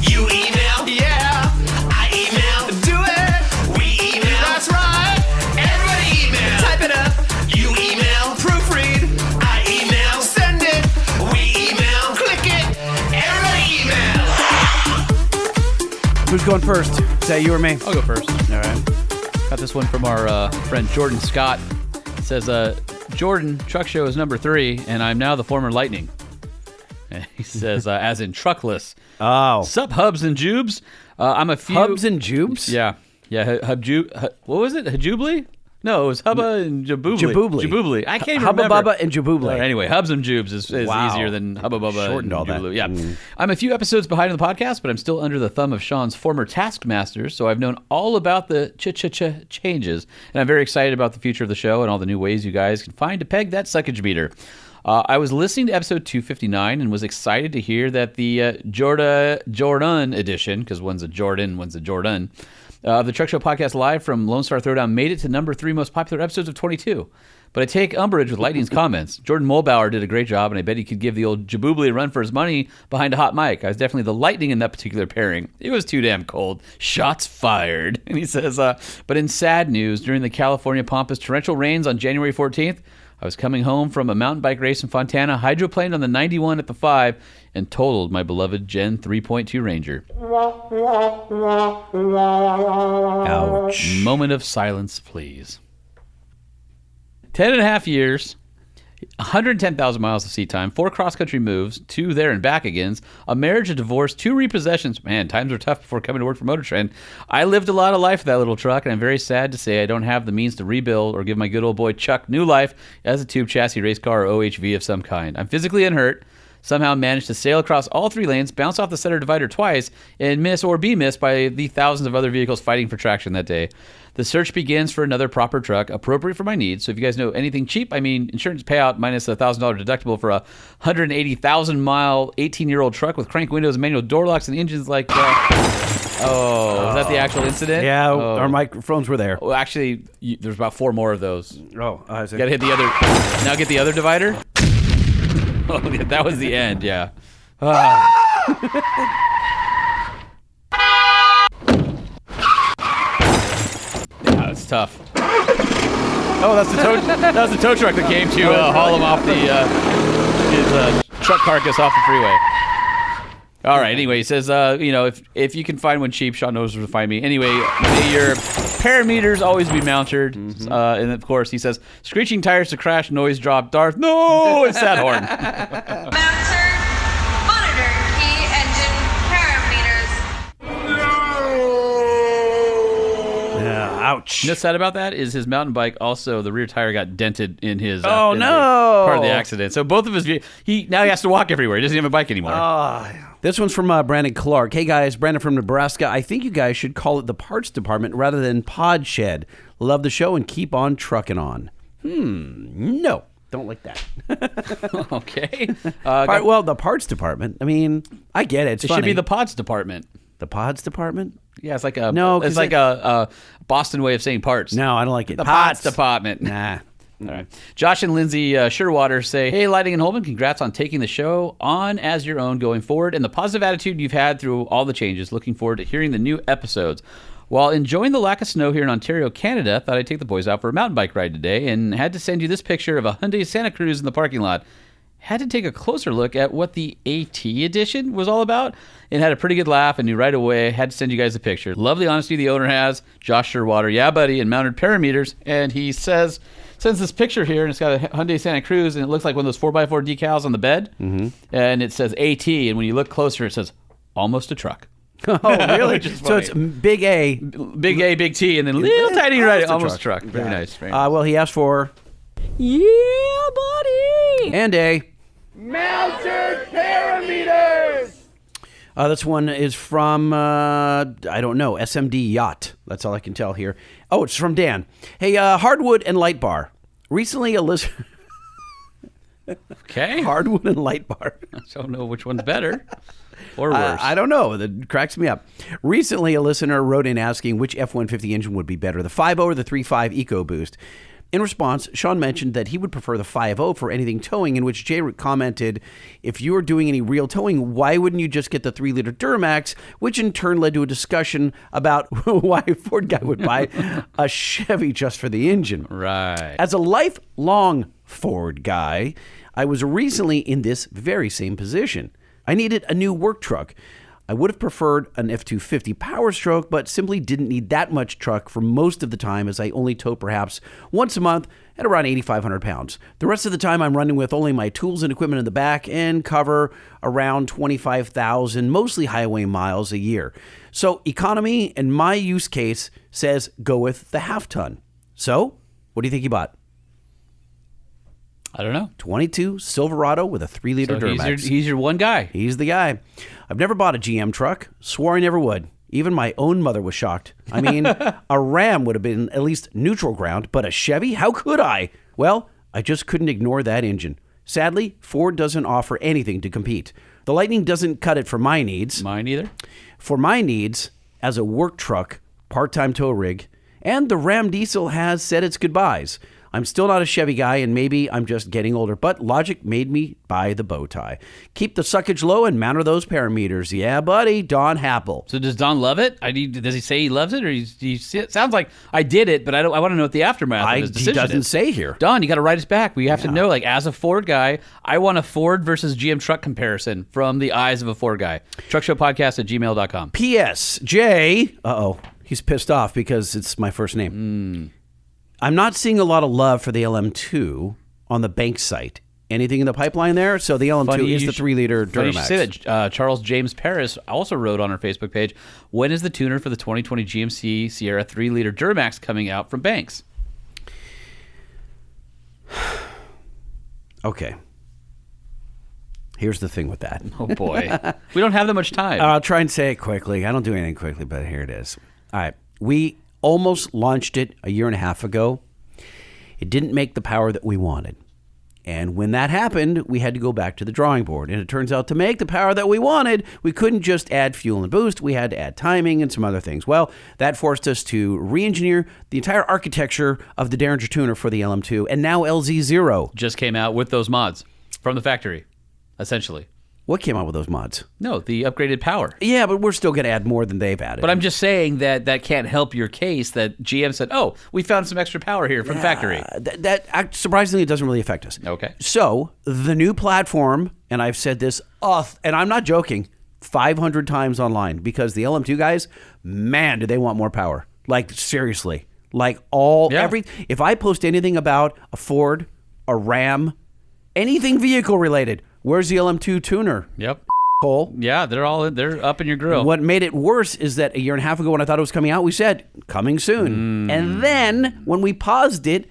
You email, yeah. I email, do it. We email, that's right. Everybody email, type it up. You email, proofread. I email, send it. We email, click it. Everybody email. Who's going first? Is that you or me? I'll go first. All right. Got this one from our friend Jordan Scott. It says, Jordan, truck show is number 3, and I'm now the former Lightning. And he says, as in truckless. Oh. Sup, Hubs and Jubes? I'm a few... Hubs and Jubes? Yeah. What was it? Hajubli? No, it was Hubba and Jabubli. Jabubli. I can't even Hubba remember. Bubba and Jabubli. Anyway, Hubs and Jubes is Wow. easier than Hubba Bubba Shortened and all that. Jublu. Yeah. I'm a few episodes behind on the podcast, but I'm still under the thumb of Sean's former taskmasters, so I've known all about the changes, and I'm very excited about the future of the show and all the new ways you guys can find to peg that suckage meter. I was listening to episode 259 and was excited to hear that the Jordan edition, because one's a Jordan, one's a Jordan, the Truck Show Podcast Live from Lone Star Throwdown made it to number 3 most popular episodes of 22. But I take umbrage with Lightning's comments. Jordan Molbauer did a great job, and I bet he could give the old Jabubli a run for his money behind a hot mic. I was definitely the Lightning in that particular pairing. It was too damn cold. Shots fired. And he says, but in sad news, during the California Pampas torrential rains on January 14th, I was coming home from a mountain bike race in Fontana, hydroplaned on the 91 at the 5, and totaled my beloved Gen 3.2 Ranger. Ouch. Moment of silence, please. 10.5 years, 110,000 miles of seat time, 4 cross-country moves, 2 there and back agains, a marriage, a divorce, 2 repossessions. Man, times were tough before coming to work for Motor Trend. I lived a lot of life with that little truck, and I'm very sad to say I don't have the means to rebuild or give my good old boy Chuck new life as a tube chassis race car or OHV of some kind. I'm physically unhurt, somehow managed to sail across all 3 lanes, bounce off the center divider twice, and miss or be missed by the thousands of other vehicles fighting for traction that day. The search begins for another proper truck appropriate for my needs. So if you guys know anything cheap, I mean, insurance payout minus a $1,000 deductible for a 180,000-mile, 18-year-old truck with crank windows, manual door locks, and engines like was that the actual incident? Yeah, our microphones were there. Well, actually, there's about 4 more of those. Oh, I see. You gotta hit the other. Now get the other divider. Oh, yeah, that was the end. Yeah. Yeah, it's tough. Oh, that's the tow. That was the tow truck that came to haul him off his truck carcass off the freeway. All right. Anyway, he says, if you can find one cheap, Sean knows where to find me. Anyway, may your parameters always be mounted. And of course, he says, screeching tires to crash, noise drop, Darth. No, it's that horn. Mounter, monitor, key, engine, parameters. Yeah, ouch. You know what's sad about that is his mountain bike. Also, the rear tire got dented in his. No! Part of the accident. So both of his. Now he has to walk everywhere. He doesn't have a bike anymore. This one's from Brandon Clark. Hey guys, Brandon from Nebraska. I think you guys should call it the parts department rather than pod shed. Love the show and keep on trucking on. No, don't like that. Okay. Well, the parts department. I mean, I get it. It's It funny. should be the pods department. The pods department. Yeah, it's like a No, 'cause It's like a Boston way of saying parts. No, I don't like it. The pods department. Nah. All right. Josh and Lindsay Shearwater say, hey, Lighting and Holman, congrats on taking the show on as your own going forward and the positive attitude you've had through all the changes. Looking forward to hearing the new episodes. While enjoying the lack of snow here in Ontario, Canada, thought I'd take the boys out for a mountain bike ride today and had to send you this picture of a Hyundai Santa Cruz in the parking lot. Had to take a closer look at what the AT edition was all about and had a pretty good laugh and knew right away. Had to send you guys a picture. Love the honesty the owner has. Josh Shearwater, yeah, buddy, and mounted parameters. And he sends this picture here, and it's got a Hyundai Santa Cruz, and it looks like one of those 4x4 decals on the bed. Mm-hmm. And it says AT, and when you look closer, it says almost a truck. Oh, really? So it's big A. Big A, big T, and then little tiny right, almost a truck. Very Yeah. nice. Very nice. Well, he asked for... Yeah, buddy! And A. Mounted parameters! This one is from, I don't know, SMD Yacht. That's all I can tell here. Oh, it's from Dan. Hey, Hardwood and Light Bar. Recently a listener... Okay. Hardwood and Light Bar. I don't know which one's better or worse. I don't know. That cracks me up. Recently, a listener wrote in asking which F-150 engine would be better, the 5.0 or the 3.5 EcoBoost. In response, Sean mentioned that he would prefer the 5.0 for anything towing, in which Jay commented, if you were doing any real towing, why wouldn't you just get the 3-liter Duramax, which in turn led to a discussion about why a Ford guy would buy a Chevy just for the engine. Right. As a lifelong Ford guy, I was recently in this very same position. I needed a new work truck. I would have preferred an F-250 Power Stroke, but simply didn't need that much truck for most of the time, as I only tow perhaps once a month at around 8,500 pounds. The rest of the time I'm running with only my tools and equipment in the back and cover around 25,000, mostly highway miles a year. So economy and my use case says go with the half-ton. So what do you think he bought? I don't know. 22 Silverado with a 3-liter Duramax. He's your one guy. He's the guy. I've never bought a GM truck. Swore I never would. Even my own mother was shocked. I mean, a Ram would have been at least neutral ground, but a Chevy? How could I? Well, I just couldn't ignore that engine. Sadly, Ford doesn't offer anything to compete. The Lightning doesn't cut it for my needs. Mine either. For my needs, as a work truck, part-time tow rig, and the Ram diesel has said its goodbyes. I'm still not a Chevy guy, and maybe I'm just getting older, but logic made me buy the bow tie. Keep the suckage low and mount those parameters. Yeah, buddy, Don Happel. So does Don love it? Does he say he loves it, or it sounds like I did it, but I want to know what the aftermath of his decision He doesn't is. say here. Don, you got to write us back. We have to know, like, as a Ford guy, I want a Ford versus GM truck comparison from the eyes of a Ford guy. Truckshowpodcast@gmail.com. P.S. Jay, he's pissed off because it's my first name. I'm not seeing a lot of love for the LM2 on the Banks site. Anything in the pipeline there? So the LM2 is the 3-liter Funny you Duramax. should say that. Charles James Paris also wrote on our Facebook page, when is the tuner for the 2020 GMC Sierra 3-liter Duramax coming out from Banks? Okay. Here's the thing with that. Oh, boy. We don't have that much time. I'll try and say it quickly. I don't do anything quickly, but here it is. All right. We almost launched it a year and a half ago. It didn't make the power that we wanted. And when that happened, we had to go back to the drawing board. And it turns out to make the power that we wanted, we couldn't just add fuel and boost. We had to add timing and some other things. Well, that forced us to re-engineer the entire architecture of the Derringer tuner for the LM2 and now LZ0. Just came out with those mods from the factory, essentially. What came out with those mods? No, the upgraded power. Yeah, but we're still going to add more than they've added. But I'm just saying that can't help your case that GM said, oh, we found some extra power here from factory. That surprisingly, it doesn't really affect us. Okay. So the new platform, and I've said this, and I'm not joking, 500 times online, because the LM2 guys, man, do they want more power. Like, seriously. Like, if I post anything about a Ford, a Ram, anything vehicle related, where's the LM2 tuner? Yep. Cole. Yeah, they're up in your grill. What made it worse is that a year and a half ago when I thought it was coming out, we said, coming soon. And then when we paused it,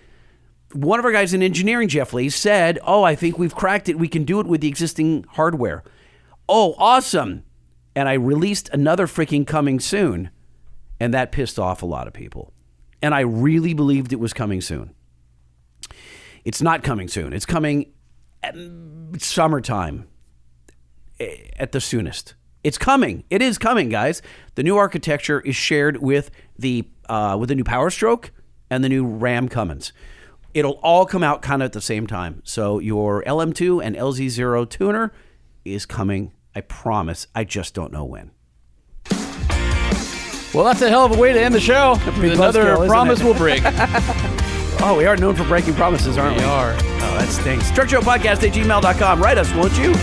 one of our guys in engineering, Jeff Lee, said, oh, I think we've cracked it. We can do it with the existing hardware. Oh, awesome. And I released another freaking coming soon. And that pissed off a lot of people. And I really believed it was coming soon. It's not coming soon. It's coming summertime at the soonest. It's coming. It is coming, guys. The new architecture is shared with the new Power Stroke and the new Ram Cummins. It'll all come out kind of at the same time. So your LM2 and LZ0 tuner is coming. I promise. I just don't know when. Well, that's a hell of a way to end the show. Another promise we'll break. Oh, we are known for breaking promises, aren't we? We are. Oh, that stinks. TruckShowPodcast@gmail.com. Write us, won't you?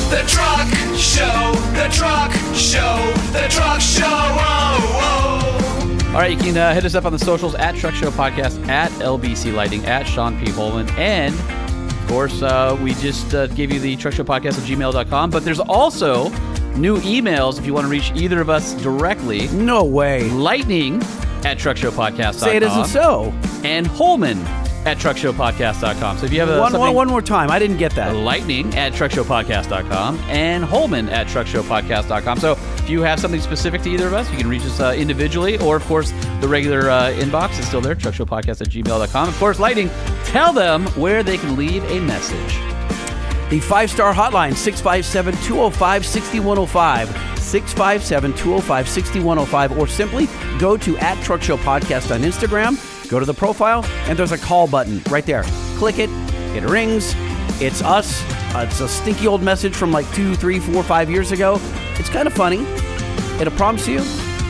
The Truck Show, the Truck Show, the Truck Show. All right, you can hit us up on the socials at Truck Show Podcast, at LBC Lighting, at Sean P. Holman, and of course, we just gave you the Truck Show Podcast at gmail.com. But there's also new emails if you want to reach either of us directly. No way. Lightning at truckshowpodcast.com. Say it isn't so. And Holman at truckshowpodcast.com. So if you have one more time, I didn't get that. Lightning at truckshowpodcast.com and Holman at truckshowpodcast.com. So if you have something specific to either of us, you can reach us individually, or of course the regular inbox is still there, truckshowpodcast@gmail.com. Of course, Lightning, tell them where they can leave a message. The 5-star hotline, 657-205-6105, 657-205-6105, or simply go to @TruckShowPodcast on Instagram, go to the profile, and there's a call button right there. Click it, it rings, it's us. It's a stinky old message from like 2, 3, 4, 5 years ago. It's kind of funny. It'll prompt you,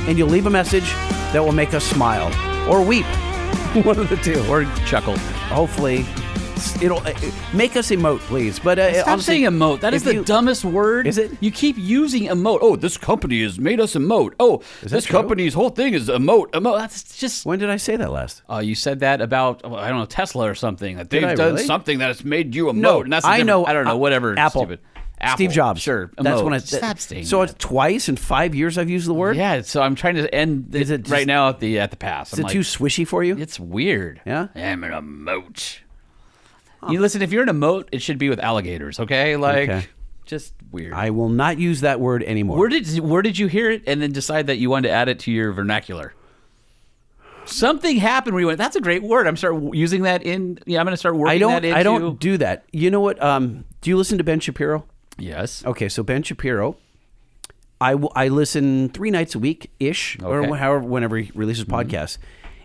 and you'll leave a message that will make us smile or weep. One of the two. Or chuckle. Hopefully. It'll make us emote, please. But stop honestly, saying emote. That is the dumbest word. Is it? You keep using emote. Oh, this company has made us emote. Oh, this company's whole thing is emote. Emote. That's just. When did I say that last? You said that about I don't know, Tesla or something. That they've done really? something that has made you emote. No, and that's I know. I don't know. Whatever. Apple. Stupid. Apple. Steve Jobs. Sure. That's emote. when I stop saying. So that. it's twice in 5 years I've used the word. Yeah. So I'm trying to end it right now at the pass. Is it too swishy for you? It's weird. Yeah. I'm an emote. You listen, if you're an emote, it should be with alligators, okay? Just weird. I will not use that word anymore. Where did you hear it and then decide that you wanted to add it to your vernacular? Something happened where you went, that's a great word. I'm start using that in. Yeah, I'm going to start working that into. I don't do that. You know what? Do you listen to Ben Shapiro? Yes. Okay, so Ben Shapiro, I listen 3 nights a week ish, or whenever he releases podcasts.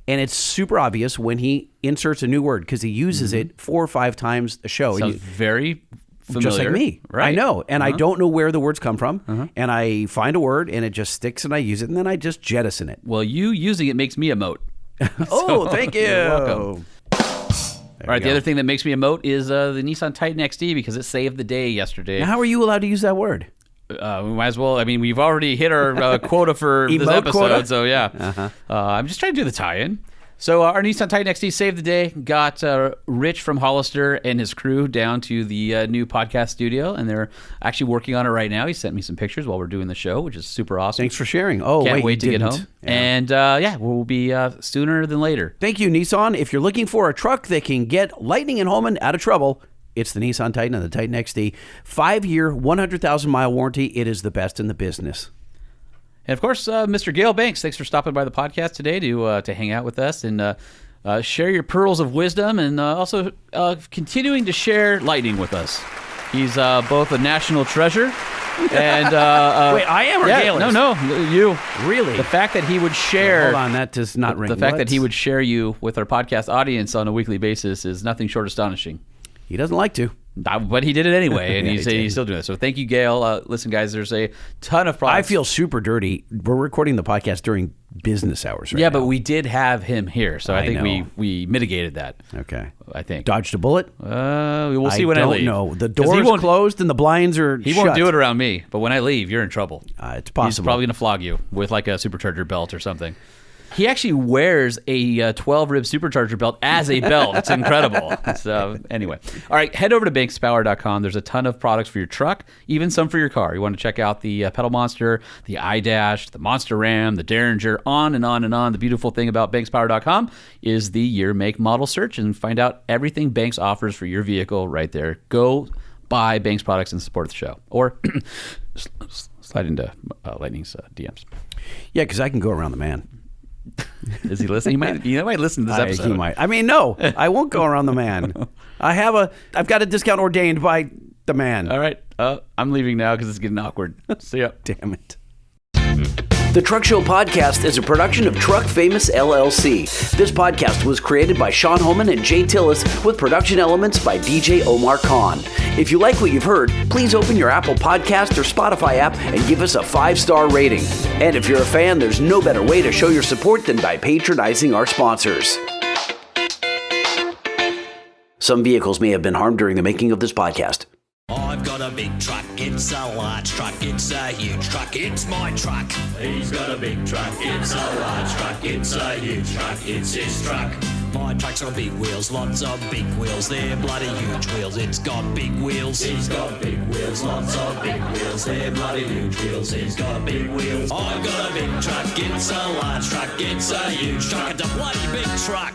And it's super obvious when he inserts a new word because he uses it 4 or 5 times a show. Sounds very familiar. Just like me. Right. I know. And I don't know where the words come from. And I find a word and it just sticks and I use it and then I just jettison it. Well, you using it makes me emote. Oh, thank you. You're welcome. All right, the other thing that makes me emote is the Nissan Titan XD because it saved the day yesterday. Now, how are you allowed to use that word? We might as well. I mean, we've already hit our quota for this episode, quota? so yeah. I'm just trying to do the tie-in. So our Nissan Titan XD saved the day. Got Rich from Hollister and his crew down to the new podcast studio, and they're actually working on it right now. He sent me some pictures while we're doing the show, which is super awesome. Thanks for sharing. Oh, Can't wait, wait to get home. Yeah. And we'll be sooner than later. Thank you, Nissan. If you're looking for a truck that can get Lightning and Holman out of trouble, It's the Nissan Titan and the Titan XD. 5-year, 100,000-mile warranty. It is the best in the business. And of course, Mr. Gale Banks, thanks for stopping by the podcast today to hang out with us and share your pearls of wisdom, and also continuing to share lightning with us. He's both a national treasure and wait, I am or Gale is? No, you. Really? The fact that he would share. Hold on, that does not ring. The fact that he would share you with our podcast audience on a weekly basis is nothing short astonishing. He doesn't like to. But he did it anyway, and Yeah, he's still doing it. So thank you, Gale. Listen, guys, there's a ton of products. I feel super dirty. We're recording the podcast during business hours right Yeah, now. but we did have him here, so I think know. we mitigated that. Okay. I think. Dodged a bullet? We'll see when I leave. don't know. The 'Cause he door's won't- closed and the blinds are He shut. won't do it around me, but when I leave, you're in trouble. It's He's possible. probably going to flog you with like a supercharger belt or something. He actually wears a 12-rib supercharger belt as a belt. It's incredible. So anyway. All right, head over to bankspower.com. There's a ton of products for your truck, even some for your car. You want to check out the Pedal Monster, the iDash, the Monster Ram, the Derringer, on and on and on. The beautiful thing about bankspower.com is the year, make, model search, and find out everything Banks offers for your vehicle right there. Go buy Banks products and support the show. Or slide into Lightning's DMs. Yeah, because I can go around the man. Is he listening? He might listen to this episode. He might. I mean, no, I won't go around the man. I've got a discount ordained by the man. All right. I'm leaving now because it's getting awkward. See ya. Damn it. The Truck Show Podcast is a production of Truck Famous LLC. This podcast was created by Sean Holman and Jay Tillis with production elements by DJ Omar Khan. If you like what you've heard, please open your Apple Podcast or Spotify app and give us a 5-star rating. And if you're a fan, there's no better way to show your support than by patronizing our sponsors. Some vehicles may have been harmed during the making of this podcast. I've got a big truck, it's a large truck, it's a huge truck, it's my truck. He's got a big truck, it's a large truck, it's a huge truck, it's his truck. My truck's got big wheels, lots of big wheels, they're bloody huge wheels, it's got big wheels. He's got big wheels, lots of big wheels, they're bloody huge wheels, he's got big wheels. I've got a big truck, it's a large truck, it's a huge truck, it's a bloody big truck.